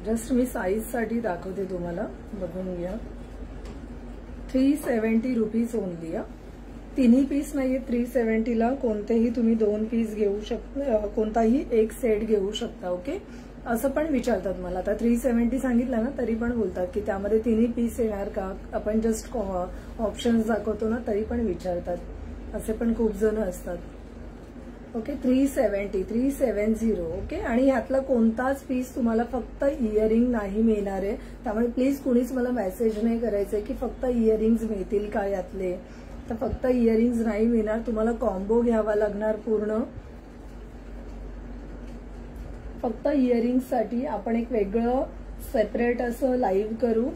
जस्ट मी साईज साठी दाखवते तुम्हाला, बघून घ्या. 370 रुपीज ओनली. तिन्ही पीस नाहीये 370 ला, कोणतेही तुम्ही 2 पीस घेऊ शकता, कोणताही एक सेट घेऊ शकता. ओके, असं पण विचारतात मला. आता 370 सांगितलं ना तरी पण बोलतात की त्यामध्ये तिन्ही पीस येणार का, आपण जस्ट ऑप्शन्स दाखवतो ना तरी पण विचारतात, असे पण खूप जण असतात. ओके, 370. ओके, आणि ह्यातला कोणताच पीस तुम्हाला फक्त इयरिंग नाही मिळणार आहे. त्यामुळे प्लीज कुणीच मला मेसेज नाही करायचंय की फक्त इयरिंग्स मिळतील का यातले, तर फक्त इयरिंग्स नाही मिळणार, तुम्हाला कॉम्बो घ्यावा लागणार पूर्ण. फक्त इयरिंग्स साठी आपण एक वेगळं सेपरेट असं लाईव्ह करू,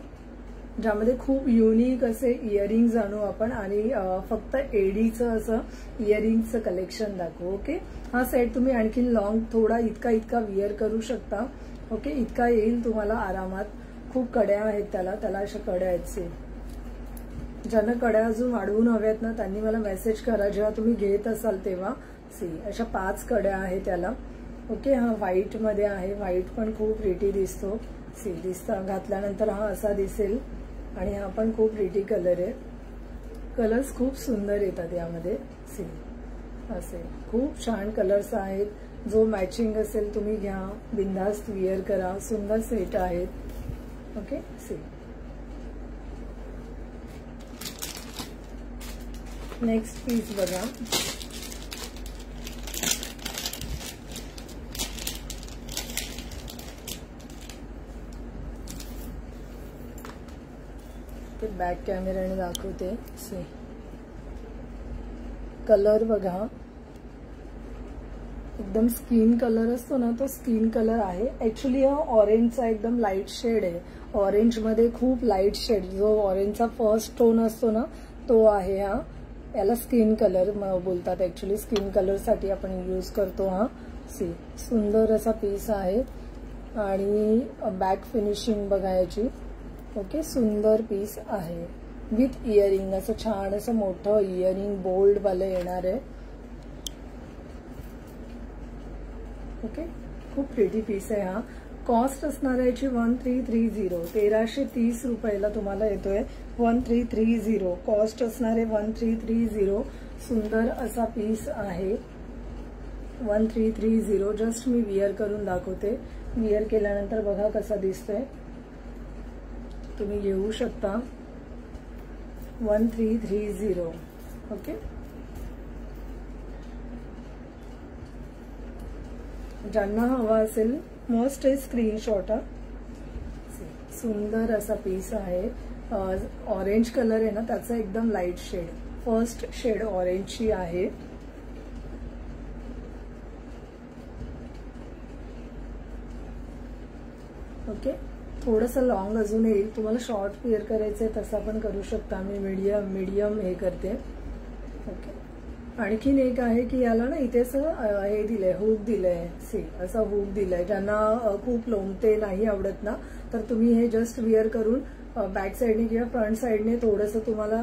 ज्यामध्ये खूप युनिक असे इयरिंग्स आणू आपण आणि फक्त एडीचं असं इयरिंगचं कलेक्शन दाखवू. ओके, हा सेट तुम्ही आणखी लॉंग थोडा इतका विअर करू शकता. ओके, इतका येईल तुम्हाला आरामात. खूप कड्या आहेत त्याला अशा कड्या आहेत. ज्यांना कड्या अजून वाढवून हव्यात ना त्यांनी मला मेसेज करा जेव्हा तुम्ही घेत असाल तेव्हा. अशा 5 कड्या आहेत त्याला. ओके, हा व्हाईट मध्ये आहे, व्हाईट पण खूप प्रिटी दिसतो. घातल्यानंतर हा असा दिसेल आणि हा पण खूप प्रिटी कलर आहे. कलर्स खूप सुंदर येतात यामध्ये. असे खूप छान कलर्स आहेत. जो मॅचिंग असेल तुम्ही घ्या, बिंदास्त विअर करा. सुंदर सेट आहेत. ओके, नेक्स्ट पीस बघा. बॅक कॅमेराने दाखवते. कलर बघा, एकदम स्किन कलर असतो ना तो स्किन कलर आहे. ऍक्च्युली हा ऑरेंजचा एकदम लाईट शेड आहे. ऑरेंज मध्ये खूप लाईट शेड, जो ऑरेंजचा फर्स्ट टोन असतो ना तो आहे हा. याला स्किन कलर बोलतात. ऍक्च्युली स्किन कलर साठी आपण यूज करतो हा. सुंदर असा पीस आहे आणि बॅक फिनिशिंग बघा याची. ओके, सुंदर पीस आहे विथ इयरिंग. असं छान असं मोठं इयरिंग बोल्ड वाला येणार आहे. ओके, खूप प्रिटी पीस आहे हा. कॉस्ट असणार आहे याची 1330. 1330 रुपयाला तुम्हाला येतोय. 1330 कॉस्ट असणार आहे. 1330. सुंदर असा पीस आहे. 1330. जस्ट मी विअर करून दाखवते. विअर केल्यानंतर बघा कसा दिसतोय. तुम्ही घेऊ शकता. 1330. ओके, ज्यांना हवा असेल मस्ट आहे स्क्रीनशॉट. सुंदर असा पीस आहे. ऑरेंज कलर आहे ना त्याचा एकदम लाईट शेड, फर्स्ट शेड ऑरेंजची आहे. ओके, थोडंसं लॉंग अजून येईल. तुम्हाला शॉर्ट वेअर करायचंय तसा पण करू शकता. मी मीडियम हे करते. ओके, आणखीन एक आहे की याला ना इथे असं हे दिलंय, हुक दिलंय. असा हुक दिलाय. ज्यांना खूप लोंबते नाही आवडत ना तर तुम्ही हे जस्ट विअर करून बॅक साईडने किंवा फ्रंट साईडने थोडंसं तुम्हाला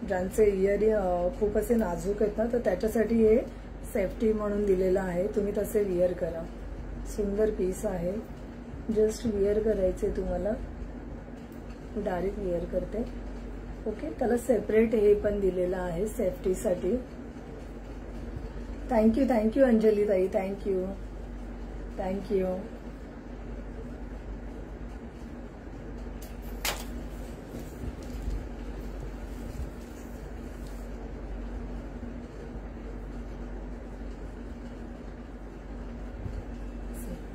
ज्यांचे इयर खूप असे नाजूक आहेत ना तर त्याच्यासाठी हे सेफ्टी म्हणून दिलेलं आहे. तुम्ही तसे विअर करा. सुंदर पीस आहे. जस्ट विअर करायचे तुम्हाला. डायरेक्ट विअर करते. ओके, त्याला सेपरेट हे पण दिलेलं आहे सेफ्टीसाठी. थँक्यू अंजली ताई. थँक्यू.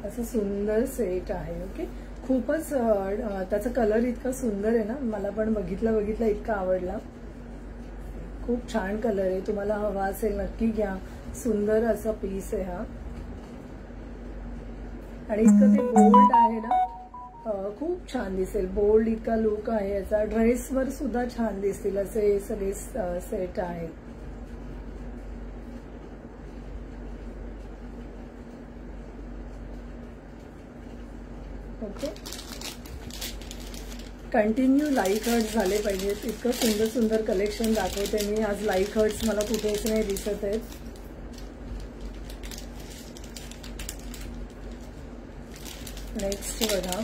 असं सुंदर सेट आहे. ओके, खूपच त्याचा कलर इतका सुंदर आहे ना, मला पण बघितला इतका आवडला. खूप छान कलर आहे. तुम्हाला हवा असेल नक्की घ्या. सुंदर असा पीस आहे हा. आणि इतकं ते बोल्ड आहे ना, खूप छान दिसेल. बोल्ड इतका लुक आहे याचा. ड्रेसवर सुद्धा छान दिसतील असे सगळे सेट आहेत. ओके, कंटिन्यू लाईक हर्ट्स झाले पाहिजेत. इतकं सुंदर सुंदर कलेक्शन दाखवते मी आज. लाईक हर्ट्स मला कुठेच नाही दिसत आहेत. नेक्स्ट बघा,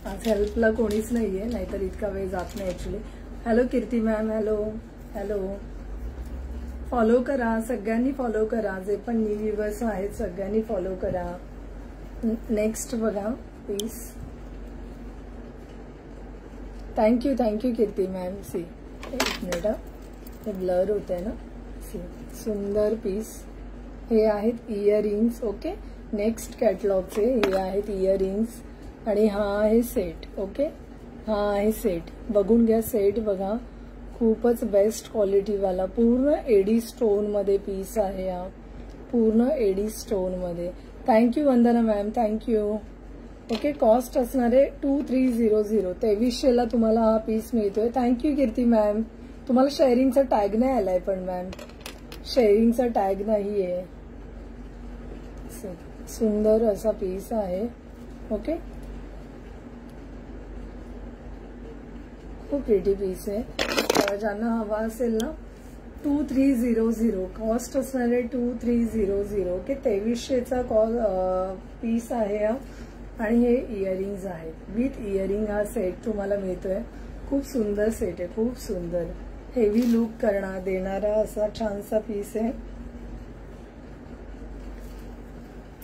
आज हेल्पला कोणीच नाहीये, नाहीतर इतका वेळ जात नाही ऍक्च्युली. हॅलो कीर्ती मॅम, हॅलो हॅलो. फॉलो करा, सगळ्यांनी फॉलो करा. जे पण न्यू व्ह्यूअर्स आहेत सगळ्यांनी फॉलो करा. नेक्स्ट बघा पीस. थँक्यू थँक्यू कीर्ती मॅम. सी, एक मिनिट, हे ब्लर होत आहे ना. सी, सुंदर पीस. हे आहेत इयरिंग्स. ओके, नेक्स्ट कॅटलॉगचे हे आहेत इयरिंग्स. आणि हा आहे सेट. ओके, हा आहे सेट. बघून घ्या सेट बघा, खूपच बेस्ट क्वालिटीवाला. पूर्ण एडी स्टोनमध्ये पीस आहे हा, पूर्ण एडी स्टोनमध्ये. थँक्यू वंदना मॅम, थँक्यू. ओके, कॉस्ट असणारे 2300. 2300ला तुम्हाला हा पीस मिळतोय. थँक्यू कीर्ती मॅम. तुम्हाला शेअरिंगचा टॅग नाही आलाय पण मॅम, शेअरिंगचा टॅग नाही आहे. सुंदर असा पीस आहे. ओके, खूप प्रिटी पीस आहे. ज्यांना हवा असेल ना 2300, कॉस्ट असणारे 2300. ओके, 2300चा पीस आहे हा. आणि हे इयरिंग्स आहेत विथ इयरिंग. हा सेट तुम्हाला मिळतोय. खूप सुंदर सेट आहे, खूप सुंदर हेवी लुक देणारा असा छानसा पीस आहे.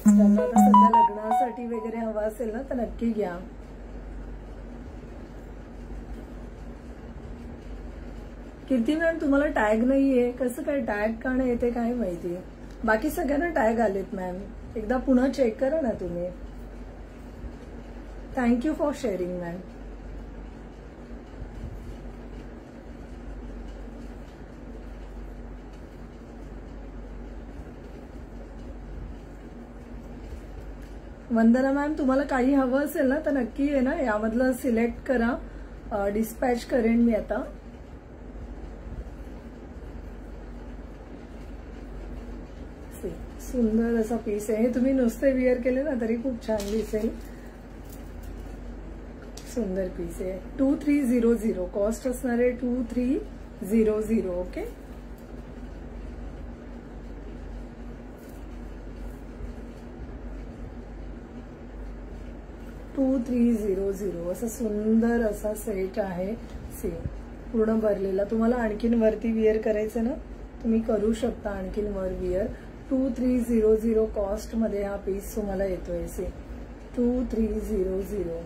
ज्यांना आता सध्या लग्नासाठी वगैरे हवा असेल ना तर नक्की घ्या. कीर्ती मॅम तुम्हाला टॅग नाहीये, कसं काय टॅग का नाही येते काय माहिती. बाकी सगळ्यांना टॅग आलेत मॅम, एकदा पुन्हा चेक करा ना तुम्ही. Thank you for sharing ma'am. Vandana ma'am तुम्हाला काही हवं असेल ना तर नक्की आहे ना, यामधलं सिलेक्ट करा. डिस्पॅच करेन मी आता. सुंदर असा पीस आहे. हे तुम्ही नुसते विअर केले ना तरी खूप छान दिसेल. सुंदर पीस आहे. 2300, कॉस्ट असणारे 2300. ओके, असं सुंदर असा सेट आहे. सेम पूर्ण भरलेला. तुम्हाला आणखीन वरती विअर करायचं ना तुम्ही करू शकता, आणखीन वर विअर. 2300 कॉस्ट मध्ये हा पीस तुम्हाला येतोय. से 2300.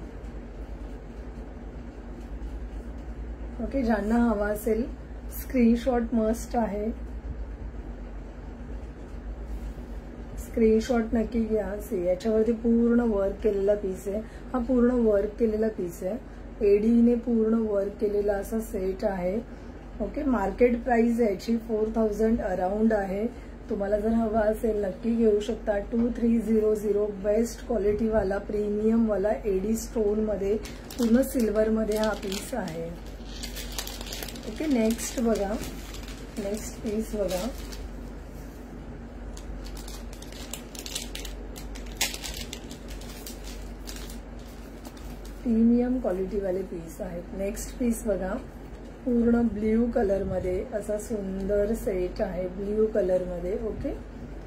ओके, ज्यांना हवा असेल स्क्रीनशॉट मस्ट आहे. स्क्रीनशॉट नक्की घ्या. सी, याच्यावरती पूर्ण वर्क केलेला पीस आहे. हा पूर्ण वर्क केलेला पीस आहे. एडीने पूर्ण वर्क केलेला असा सेट आहे. ओके, मार्केट प्राइस याची 4000 अराउंड आहे. तुम्हाला जर हवा असेल नक्की घेऊ शकता. 2300 बेस्ट क्वालिटीवाला प्रीमियम वाला एडी स्टोन मध्ये पूर्ण सिल्वर मध्ये हा पीस आहे. ओके, नेक्स्ट बघा, नेक्स्ट पीस बघा. प्रीमियम क्वालिटी वाले पीस आहेत. नेक्स्ट पीस बघा, पूर्ण ब्ल्यू कलर मध्ये असा सुंदर सेट आहे. ब्ल्यू कलर मध्ये. ओके,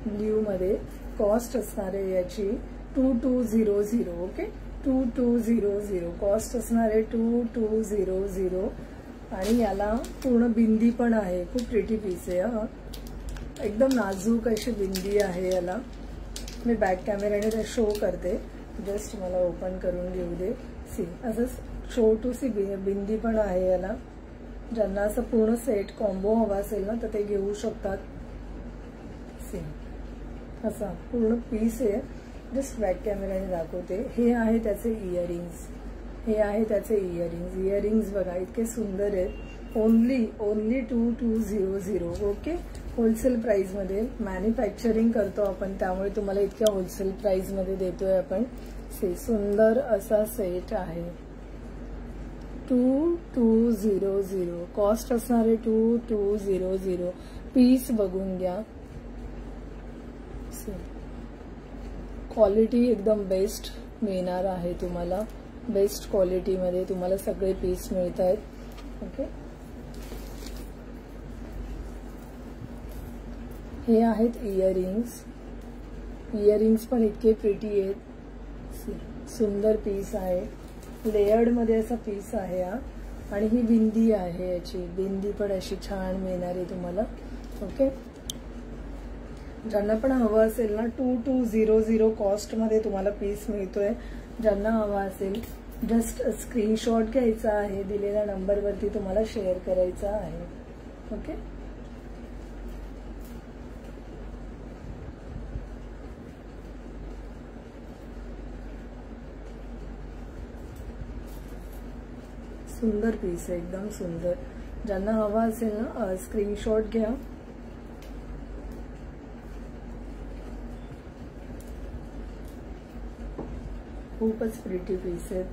ब्ल्यू मध्ये. कॉस्ट असणार आहे याची 2200. ओके, 2200 कॉस्ट असणार आहे 2200. आणि याला पूर्ण बिंदी पण आहे. खूप प्रिटी पीस आहे. एकदम नाजूक अशी बिंदी आहे याला. मी बॅक कॅमेराने शो करते, जस्ट मला ओपन करून घेऊ दे. सी, असं छोटूसी बिंदी पण आहे याला. ज्यांना असं पूर्ण सेट कॉम्बो हवा असेल ना तर ते घेऊ शकतात. सी, असा पूर्ण पीस आहे. जस्ट बॅक कॅमेराने दाखवते. हे आहे त्याचे इयरिंग्स. हे आहे त्याचे इयरिंग्स. इयरिंग्स बघा इतके सुंदर आहेत. ओनली 2200. ओके, होलसेल प्राइस मध्ये. मॅन्युफॅक्चरिंग करतो आपण, त्यामुळे तुम्हाला इतक्या होलसेल प्राइस मध्ये देतोय आपण. सुंदर असा सेट आहे. 2200 कॉस्ट असणार आहे. 2200. पीस बघून घ्या. क्वालिटी एकदम बेस्ट मिळणार आहे तुम्हाला. बेस्ट क्वालिटी मध्ये तुम्हाला सगळे पीस मिळत आहेत. ओके, हे आहेत इयरिंग्स. इयरिंग्स पण इतके प्रिटी आहेत. सुंदर पीस आहे. लेयर्ड मध्ये असा पीस आहे हा. आणि ही बिंदी आहे. याची बिंदी पण अशी छान मिळणार आहे तुम्हाला. ओके, ज्यांना पण हवं असेल ना 2200 कॉस्ट मध्ये तुम्हाला पीस मिळतोय. ज्यांना हवा असेल जस्ट स्क्रीनशॉट घ्यायचा आहे, दिलेल्या नंबरवरती तुम्हाला शेअर करायचा आहे. ओके, सुंदर पीस आहे, एकदम सुंदर. ज्यांना हवा असेल ना स्क्रीनशॉट घ्या. खूपच प्रिटी पीस आहेत.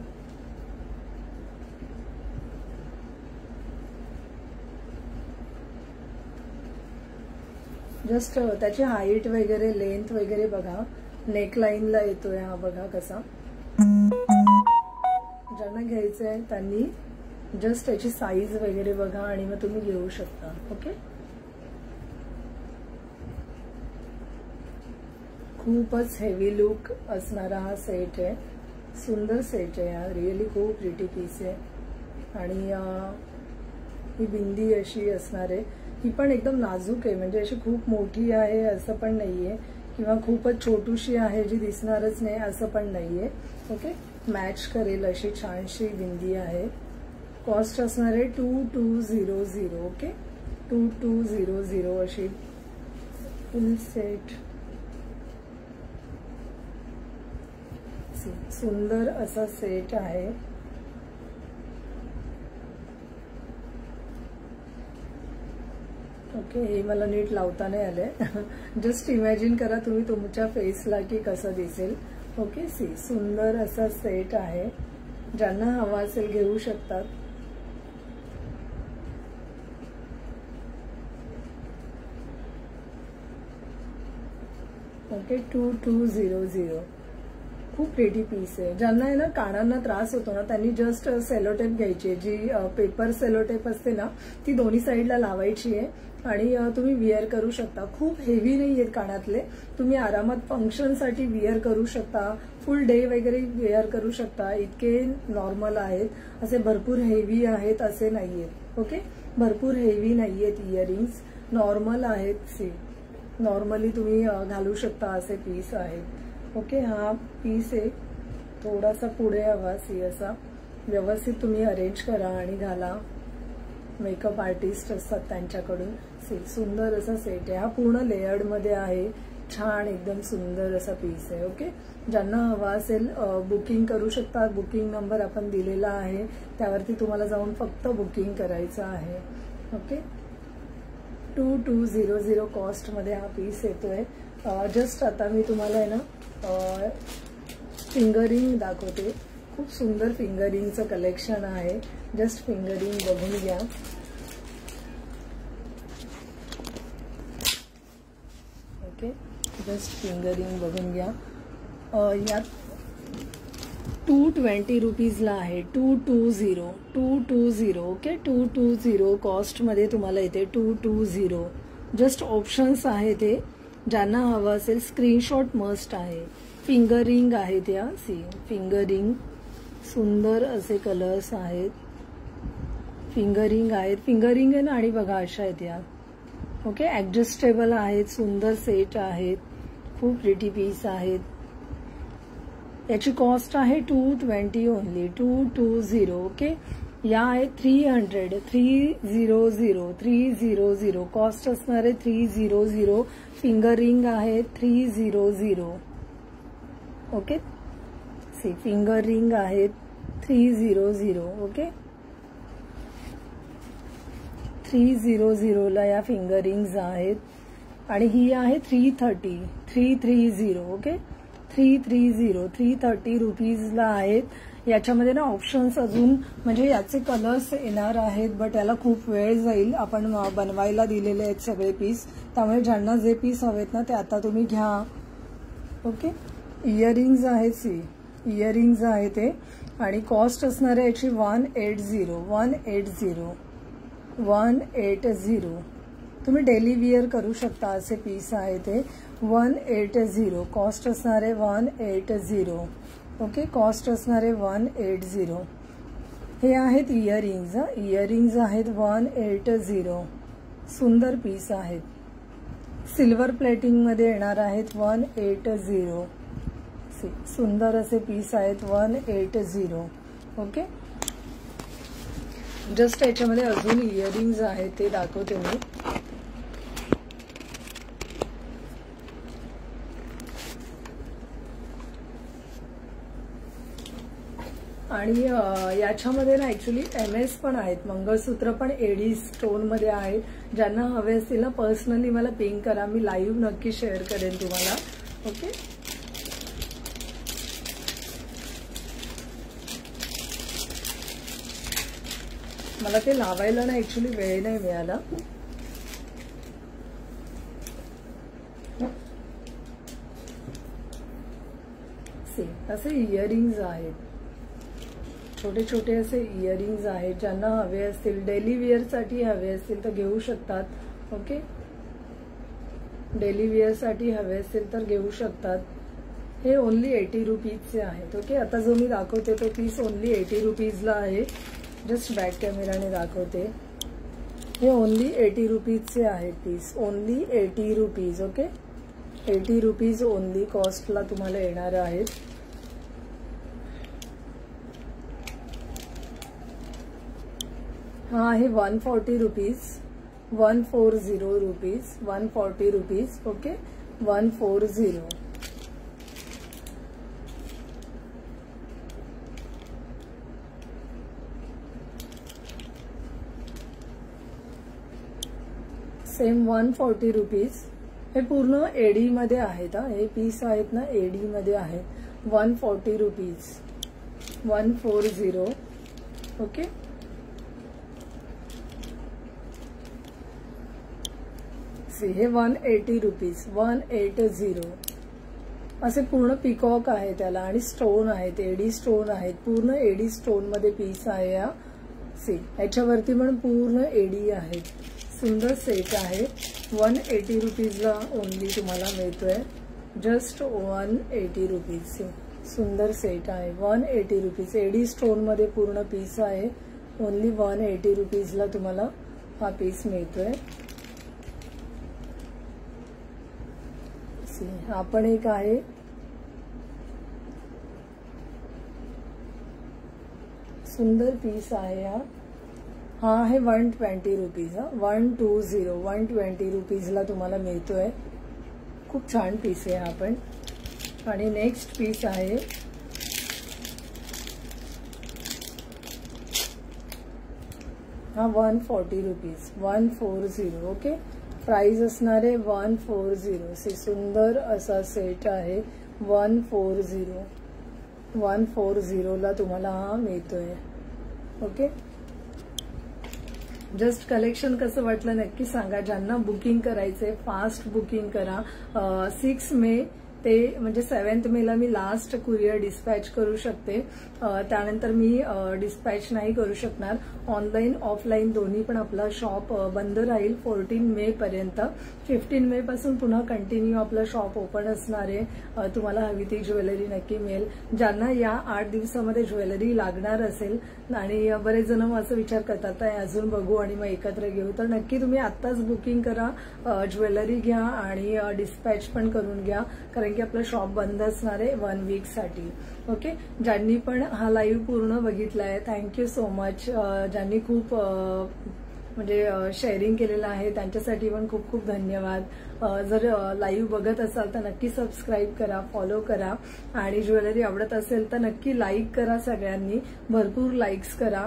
जस्ट त्याची हाईट वगैरे लेंथ वगैरे बघा. नेकलाईनला येतोय हा बघा कसा. ज्यांना घ्यायचं आहे त्यांनी जस्ट त्याची साईज वगैरे बघा आणि मग तुम्ही घेऊ शकता. ओके, खूपच हेवी लुक असणारा हा सेट आहे. सुंदर सेट आहे हा. रिअली खूप प्रिटी पीस आहे. आणि ही बिंदी अशी असणार आहे. ही पण एकदम नाजूक आहे, म्हणजे अशी खूप मोठी आहे असं पण नाहीये, किंवा खूपच छोटूशी आहे जी दिसणारच नाही असं पण नाहीये. ओके, मॅच करेल अशी छानशी बिंदी आहे. कॉस्ट असणार आहे 2200. ओके, 2200 अशी फुल सेट. सुंदर असा सेट आहे. ओके, हे मला नीट लावता नाही आलंय. जस्ट इमॅजिन करा तुम्ही तुमच्या फेसला की कसं दिसेल. ओके, सुंदर असा सेट आहे. ज्यांना हवा असेल घेऊ शकतात. ओके, 2200. खूप प्रिटी पीस आहे. ज्यांना आहे ना कानांना त्रास होतो ना त्यांनी जस्ट सेलोटेप घ्यायची. जी पेपर सेलोटेप असते ना ती दोन्ही साईडला लावायची आहे आणि तुम्ही विअर करू शकता. खूप हेवी नाही आहेत कानातले. तुम्ही आरामात फंक्शनसाठी विअर करू शकता. फुल डे वगैरे विअर करू शकता. इतके नॉर्मल आहेत. असे भरपूर हेवी आहेत असे नाहीयेत. ओके, भरपूर हेवी नाहीयेत इयरिंग्स. नॉर्मल आहेत. नॉर्मली तुम्ही घालू शकता असे पीस आहेत. ओके, हा पीस आहे. थोडासा पुढे हवा असा व्यवस्थित तुम्ही अरेंज करा आणि घाला. मेकअप आर्टिस्ट असतात त्यांच्याकडून. सुंदर असा सेट आहे हा. पूर्ण लेयर्ड मध्ये आहे. छान एकदम सुंदर असा पीस आहे. ओके, ज्यांना हवा असेल बुकिंग करू शकता. बुकिंग नंबर आपण दिलेला आहे, त्यावरती तुम्हाला जाऊन फक्त बुकिंग करायचं आहे. ओके, 2200 कॉस्ट मध्ये हा पीस येतोय. जस्ट आता मी तुम्हाला आहे ना फिंगरिंग दाखवते. खूप सुंदर फिंगरिंगचं कलेक्शन आहे. जस्ट फिंगरिंग बघून घ्या. ओके, जस्ट फिंगरिंग बघून घ्या. यात 220 रुपीजला आहे. 220. ओके, 220 कॉस्ट मध्ये तुम्हाला येते. 220 जस्ट ऑप्शन्स आहे ते. ज्यांना हवं असेल स्क्रीनशॉट मस्ट आहे. फिंगरिंग आहे त्या. फिंगरिंग सुंदर असे कलर्स आहेत. फिंगरिंग आहेत. फिंगरिंग आहे ना. आणि बघा अशा आहेत या. ओके, ऍडजस्टेबल आहेत. सुंदर सेट आहेत. खूप प्रिटी पीस आहेत. याची कॉस्ट आहे 220 ओनली. 220. ओके, या आहे 300. 300 कॉस्ट असणार आहे 300. फिंगरिंग आहे 300. ओके, फिंगरिंग आहेत. 300 ओके 300 ला या फिंगर रिंग्स आहेत आणि ही आहे 330 ओके 330 रुपीजला आहेत. याच्यामध्ये ना ऑप्शन्स अजून म्हणजे याचे कलर्स येणार आहेत बट याला खूप वेळ जाईल. आपण बनवायला दिलेले आहेत सगळे पीस, त्यामुळे ज्यांना जे पीस हवेत ना ते आता तुम्ही घ्या. ओके इयरिंग्स आहेत, इयरिंग्स आहे ते आणि कॉस्ट असणार आहे याची 180 तुम्ही डेली विअर करू शकता असे पीस आहे ते. 180 कॉस्ट असणार आहे 180 ओके कॉस्ट असणार आहे 180. हे आहेत इयरिंग्स, इयरिंग्स आहेत 180 सुंदर पीस आहेत. सिल्वर प्लेटिंग मध्ये येणार आहेत 180 सुंदर असे पीस आहेत 180 ओके. जस्ट याच्यामध्ये अजून इयरिंग्स आहेत ते दाखवते मी. आणि याच्यामध्ये ना ऍक्च्युली MS पण आहेत, मंगळसूत्र पण एडी स्टोन मध्ये आहेत. ज्यांना हवे असतील ना पर्सनली मला पिंग करा, मी लाईव्ह नक्की शेअर करेन तुम्हाला. ओके मला ते लावायला ना ऍक्च्युली वेळ नाही मिळाला. असे इयरिंग्स आहेत, छोटे छोटे असे इयरिंग्स आहेत. ज्यांना हवे असतील डेली वेअर साठी हवे असतील तर घेऊ शकतात. ओके डेली वेअर साठी हवे असतील तर घेऊ शकतात. हे ओनली 80 रुपीजचे आहेत. ओके आता जो मी दाखवते तो पीस ओनली 80 रुपीजला आहे. जस्ट बॅक कॅमेराने दाखवते. हे ओनली 80 रुपीजचे आहेत piece, only 80 rupees. Okay 80 rupees only कॉस्टला तुम्हाला येणार आहेत. हा आहे 140 rupees, 140 rupees, 140 rupees. Okay 140. Same 140 rupees. हे पूर्ण एडी मध्ये आहेत. हे पीस आहेत ना एडी मध्ये आहेत. 140 रुपीज, 140. ओके हे 180 रुपीज, 180. असे पूर्ण पिकॉक आहे त्याला आणि स्टोन आहेत, एडी स्टोन आहेत. पूर्ण एडी स्टोन मध्ये पीस आहे. या याच्यावरती पण पूर्ण एडी आहेत. सुंदर सेट आहे. 180 रुपीजला ओनली तुम्हाला मिळतोय. Just 180 rupees. सुंदर सेट आहे. 180 रुपीज एडी स्टोन मध्ये पूर्ण पीस आहे. ओनली 180 रुपीजला तुम्हाला हा पीस मिळतोय. हा पण एक आहे. सुंदर पीस आहे. हा आहे 120 रुपीज. 120 रुपीजला तुम्हाला मिळतोय. खूप छान पीस आहे हा पण. आणि नेक्स्ट पीस आहे हा 140 रुपीज, 140. ओके प्राइस असणार आहे 140. सुंदर असा सेट आहे. 140 ला तुम्हाला हा मिळतोय. ओके जस्ट कलेक्शन कसं वाटलं नक्की सांगा. ज्यांना बुकिंग करायचंय फास्ट बुकिंग करा. 6 मे ते म्हणजे 7 मेला मी लास्ट कुरिअर डिस्पॅच करू शकते. त्यानंतर मी डिस्पॅच नाही करू शकणार. ऑनलाईन ऑफलाईन दोन्ही पण आपला शॉप बंद राहील 14 मे पर्यंत. 15 मे पासून पुन्हा कंटिन्यू आपलं शॉप ओपन असणार आहे. तुम्हाला हवी ती ज्वेलरी नक्की मिळेल. ज्यांना या 8 दिवसामध्ये ज्वेलरी लागणार असेल आणि बरेच जण असं विचार करतात अजून बघू आणि मग एकत्र घेऊ, तर नक्की तुम्ही आत्ताच बुकिंग करा. ज्वेलरी घ्या आणि डिस्पॅच पण करून घ्या, कारण की आपलं शॉप बंद असणार आहे 1 वीकसाठी. ओके ज्यांनी पण हा लाईव्ह पूर्ण बघितलाय थँक्यू सो मच. ज्यांनी खूप म्हणजे शेअरिंग केलेलं आहे त्यांच्यासाठी पण खूप खूप धन्यवाद. जर लाईव्ह बघत असाल तर नक्की सबस्क्राईब करा, फॉलो करा आणि ज्वेलरी आवडत असेल तर नक्की लाईक करा. सगळ्यांनी भरपूर लाईक्स करा.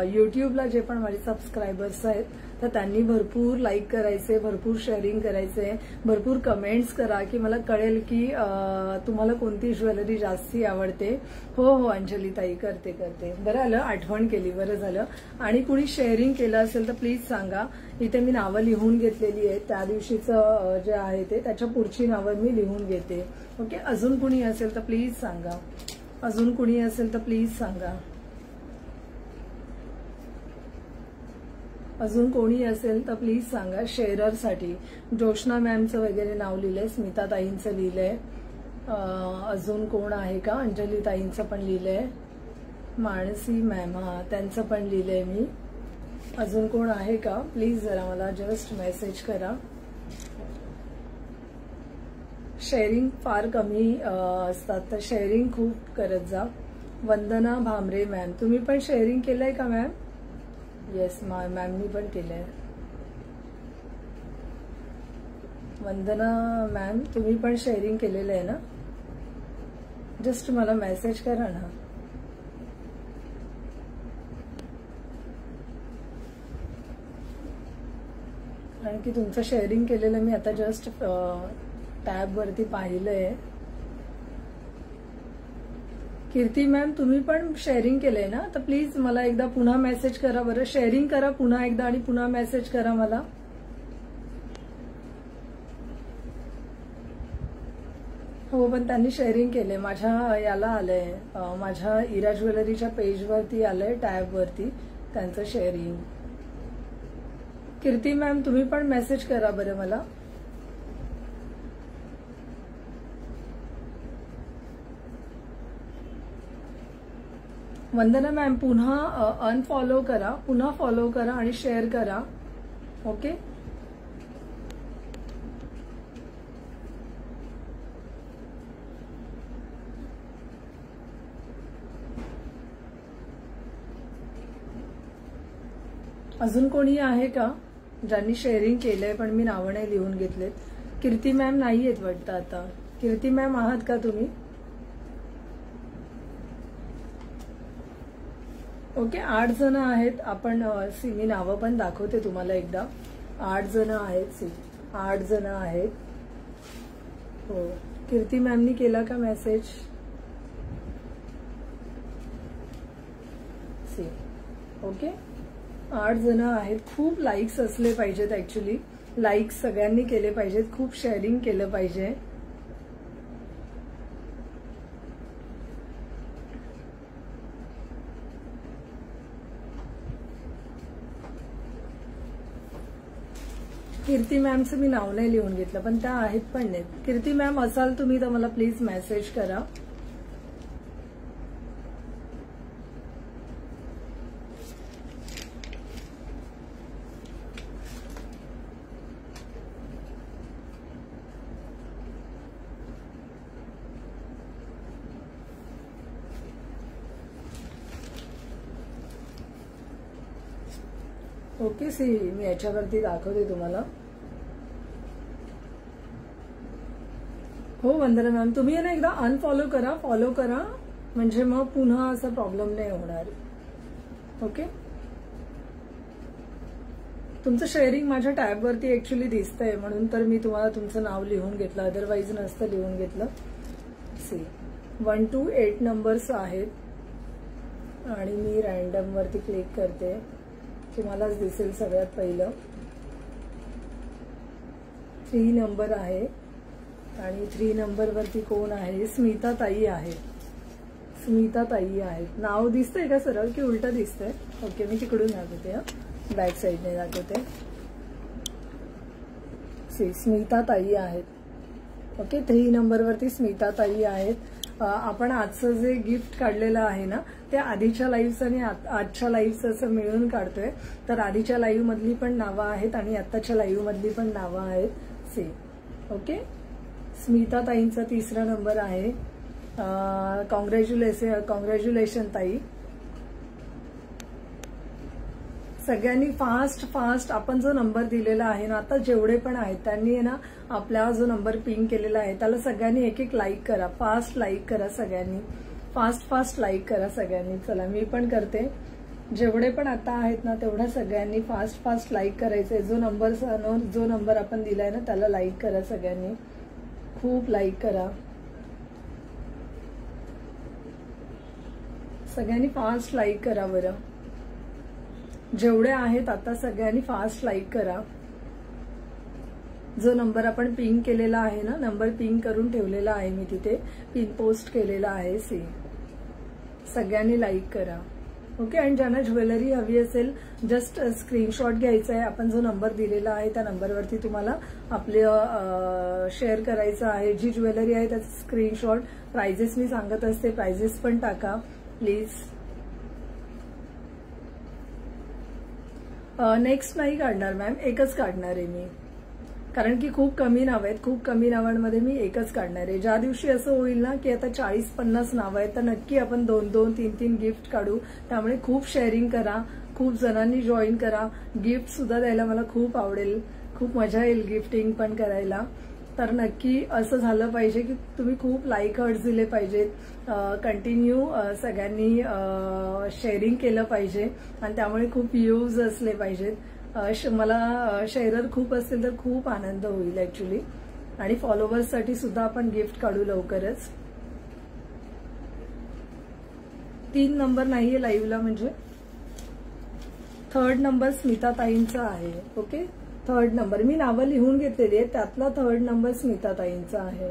युट्यूबला जे पण माझे सबस्क्रायबर्स आहेत तर त्यांनी भरपूर लाईक करायचे, भरपूर शेअरिंग करायचे, भरपूर कमेंट्स करा की मला कळेल की तुम्हाला कोणती ज्वेलरी जास्ती आवडते. हो अंजली ताई करते. बरं आलं आठवण केली, बरं झालं. आणि कुणी शेअरिंग केलं असेल तर प्लीज सांगा. इथे मी नावं लिहून घेतलेली आहेत, त्या दिवशीचं जे आहे ते त्याच्या पुढची नावं मी लिहून घेते. ओके, अजून कुणी असेल तर प्लीज सांगा. अजून कुणी असेल तर प्लीज सांगा. अजून कोणी असेल तर प्लीज सांगा. शेअररसाठी जोशना मॅमचं वगैरे नाव लिहिलंय, स्मिता ताईंचं लिहिलंय. अजून कोण आहे का? अंजली ताईंचं पण लिहिलंय, मानसी मॅम त्यांचं पण लिहिलंय मी. अजून कोण आहे का? प्लीज जरा मला जस्ट मेसेज करा. शेअरिंग फार कमी असतात तर शेअरिंग खूप करत जा. वंदना भामरे मॅम, तुम्ही पण शेअरिंग केलंय का मॅम? येस मॅमनी पण केलंय. वंदना मॅम तुम्ही पण शेअरिंग केलेलं आहे ना? जस्ट मला मेसेज करा ना. कारण की तुमचं शेअरिंग केलेलं मी आता जस्ट टॅब वरती पाहिलंय. कीर्ती मॅम तुम्ही पण शेअरिंग केलंय ना? तर प्लीज मला एकदा पुन्हा मेसेज करा बरं. शेअरिंग करा पुन्हा एकदा आणि पुन्हा मेसेज करा मला. हो पण त्यांनी शेअरिंग केलंय. माझ्या याला आलंय, माझ्या इरा ज्वेलरीच्या पेजवरती आलंय, टॅबवरती त्यांचं शेअरिंग. कीर्ती मॅम तुम्ही पण मेसेज करा बरं मला. वंदना मॅम पुन्हा अनफॉलो करा, पुन्हा फॉलो करा आणि शेअर करा. ओके, अजून कोणी आहे का ज्यांनी शेअरिंग केलंय पण मी नावं नाही लिहून घेतलेत? कीर्ती मॅम नाही आहेत वाटतं आता. कीर्ती मॅम आहात का तुम्ही? ओके, 8 जण आहेत आपण. मी नावं पण दाखवते तुम्हाला एकदा. 8 जण आहेत, 8 जण आहेत. हो, कीर्ती मॅमनी केला का मेसेज? ओके, 8 जण आहेत. खूप लाईक्स असले पाहिजेत. ऍक्च्युली लाईक्स सगळ्यांनी केले पाहिजेत, खूप शेअरिंग केलं पाहिजे. कीर्ती मॅमचं मी नाव नाही लिहून घेतलं पण त्या आहेत पण नाहीत. कीर्ती मॅम असाल तुम्ही तर मला प्लीज मेसेज करा. ओके, मी याच्यावरती दाखवते तुम्हाला. हो वंदना मॅम तुम्ही ना एकदा अनफॉलो करा, फॉलो करा, म्हणजे मग पुन्हा असा प्रॉब्लेम नाही होणार. ओके, तुमचं शेअरिंग माझ्या टॅबवरती ऍक्च्युली दिसतंय म्हणून तर मी तुम्हाला तुमचं नाव लिहून घेतलं, अदरवाईज नसतं लिहून घेतलं. 1 to 8 नंबर्स आहेत आणि मी रॅन्डम वरती क्लिक करते, तुम्हालाच दिसेल सगळ्यात पहिलं. 3 नंबर आहे आणि 3 नंबर वरती कोण आहे? स्मिता ताई आहे. स्मिता ताई आहेत. नाव दिसतंय का सरळ की उलट दिसतंय? ओके, मी तिकडून दाखवते, बॅक साईडने दाखवते. स्मिता ताई आहेत. ओके, 3 नंबर वरती स्मिता ताई आहेत. आपण आजचं जे गिफ्ट काढलेलं आहे ना ते आधीच्या लाईव्हचं आणि आजच्या लाईव्हचं असं मिळून काढतोय. तर आधीच्या लाईव्ह मधली पण नावं आहेत आणि आत्ताच्या लाईव्ह मधली पण नावं आहेत सेम. ओके, स्मिता ताईंचा 3रा नंबर आहे. कॉंग्रॅच्युलेशन ताई. सगळ्यांनी फास्ट आपण जो नंबर दिलेला आहे ना, आता जेवढे पण आहेत त्यांनी ना आपला जो नंबर पिंग केलेला आहे त्याला सगळ्यांनी एक लाईक करा, फास्ट लाईक करा सगळ्यांनी, फास्ट लाईक करा सगळ्यांनी. चला मी पण करते. जेवढे पण आता आहेत ना तेवढ्या सगळ्यांनी फास्ट लाईक करायचंय. जो नंबर आपण दिलाय ना त्याला लाईक करा सगळ्यांनी, खूप लाईक करा सगळ्यांनी, फास्ट लाईक करा बरं. जेवढे आहेत आता सगळ्यांनी फास्ट लाईक करा. जो नंबर आपण पिंग केलेला आहे ना, नंबर पिंग करून ठेवलेला आहे मी तिथे, पिन पोस्ट केलेला आहे सी, सगळ्यांनी लाईक करा. ओके. आणि ज्यांना ज्वेलरी हवी असेल जस्ट स्क्रीनशॉट घ्यायचा आहे. आपण जो नंबर दिलेला आहे त्या नंबरवरती तुम्हाला आपले शेअर करायचं आहे. जी ज्वेलरी आहे त्याचा स्क्रीनशॉट. प्राइजेस मी सांगत असते, प्राइजेस पण टाका प्लीज. नेक्स्ट नाही काढणार मॅम, एकच काढणार आहे मी, कारण की खूप कमी नावं आहेत. खूप कमी नावांमध्ये मी एकच काढणार आहे. ज्या दिवशी असं होईल ना की आता 40-50 नावं आहेत तर नक्की आपण 2-2, 3-3 गिफ्ट काढू. त्यामुळे खूप शेअरिंग करा, खूप जणांनी जॉईन करा. गिफ्ट सुद्धा द्यायला मला खूप आवडेल, खूप मजा येईल गिफ्टिंग पण करायला. तर नक्की असं झालं पाहिजे की तुम्ही खूप लाईक हर्ट्स दिले पाहिजेत, कंटिन्यू सगळ्यांनी शेअरिंग केलं पाहिजे आणि त्यामुळे खूप व्ह्यूज असले पाहिजेत. मला शेअरर खूप असतील तर खूप आनंद होईल ऍक्च्युली. आणि फॉलोअर्ससाठी सुद्धा आपण गिफ्ट काढू लवकरच. 3 नंबर नाहीये लाईव्हला, म्हणजे 3rd नंबर स्मिता ताईंचा आहे. ओके. 3rd नंबर मी नावं लिहून घेतलेली आहे, त्यातला 3rd नंबर स्मिता ताईंचा आहे.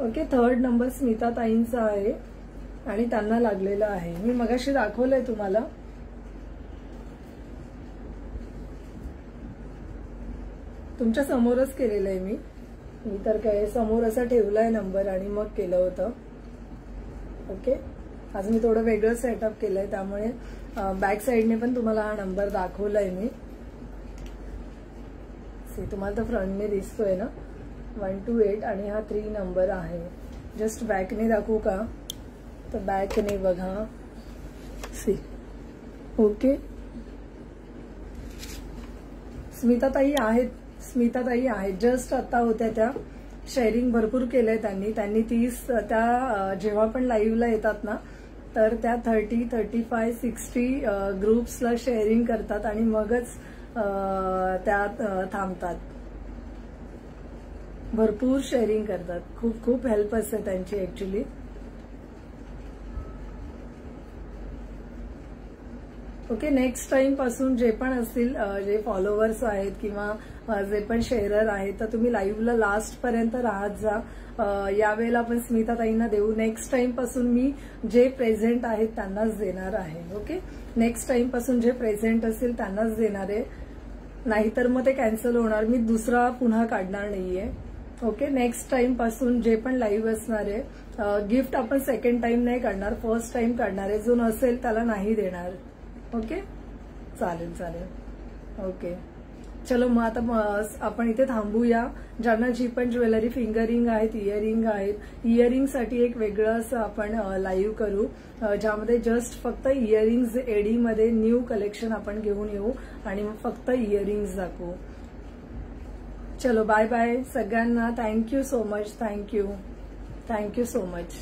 ओके. 3rd नंबर स्मिता ताईंचा आहे आणि त्यांना लागलेलं आहे. मी मगाशी दाखवलंय तुम्हाला. तुमच्या समोरच केलेलं आहे मी तर काय समोर असा ठेवलाय नंबर आणि मग केलं होतं. ओके. आज मी थोडं वेगळं सेटअप केलंय त्यामुळे बॅक साईडने पण तुम्हाला हा नंबर दाखवलाय मी. तुम्हाला तर फ्रंटने दिसतोय ना, 128 आणि हा 3 नंबर आहे. जस्ट बॅकने दाखवू का? तर बॅकने बघा सी. ओके. स्मिताताई आहेत, जस्ट आता होत्या त्या. शेअरिंग भरपूर केलंय त्यांनी 30 त्या जेव्हा पण लाईव्हला येतात ना तर त्या 30, 35, 60 ग्रुप्सला शेअरिंग करतात आणि मगच त्या थांबतात. भरपूर शेअरिंग करतात, खूप हेल्प असते त्यांची ऍक्च्युली. ओके. नेक्स्ट टाइम पासून जे पण असतील, जे फॉलोअर्स आहेत किंवा जे पण शेअरर आहेत तर तुम्ही लाईव्हला लास्ट पर्यंत राहत जा. यावेळेला आपण स्मिता ताईंना देऊ. नेक्स्ट टाइम पासून मी जे प्रेझेंट आहेत त्यांनाच देणार आहे. ओके. नेक्स्ट टाइम पासून जे प्रेझेंट असतील त्यांनाच देणार आहे, नाहीतर मग ते कॅन्सल होणार. मी दुसरा पुन्हा काढणार नाहीये. ओके. नेक्स्ट टाइम पासून जे पण लाईव्ह असणार आहे गिफ्ट आपण सेकंड टाइम नाही काढणार, फर्स्ट टाइम काढणार आहे. जो नसेल त्याला नाही देणार. ओके. चालेल. ओके. चलो मग आता आपण इथे थांबूया. ज्यांना जी पण ज्वेलरी, फिंगरिंग आहेत, इयरिंगसाठी एक वेगळं असं आपण लाईव्ह करू ज्यामध्ये जस्ट फक्त इयरिंग्स एडीमध्ये न्यू कलेक्शन आपण घेऊन येऊ आणि मग फक्त इयरिंग्स दाखवू. चलो बाय बाय सगळ्यांना. Thank you so much. Thank you so much.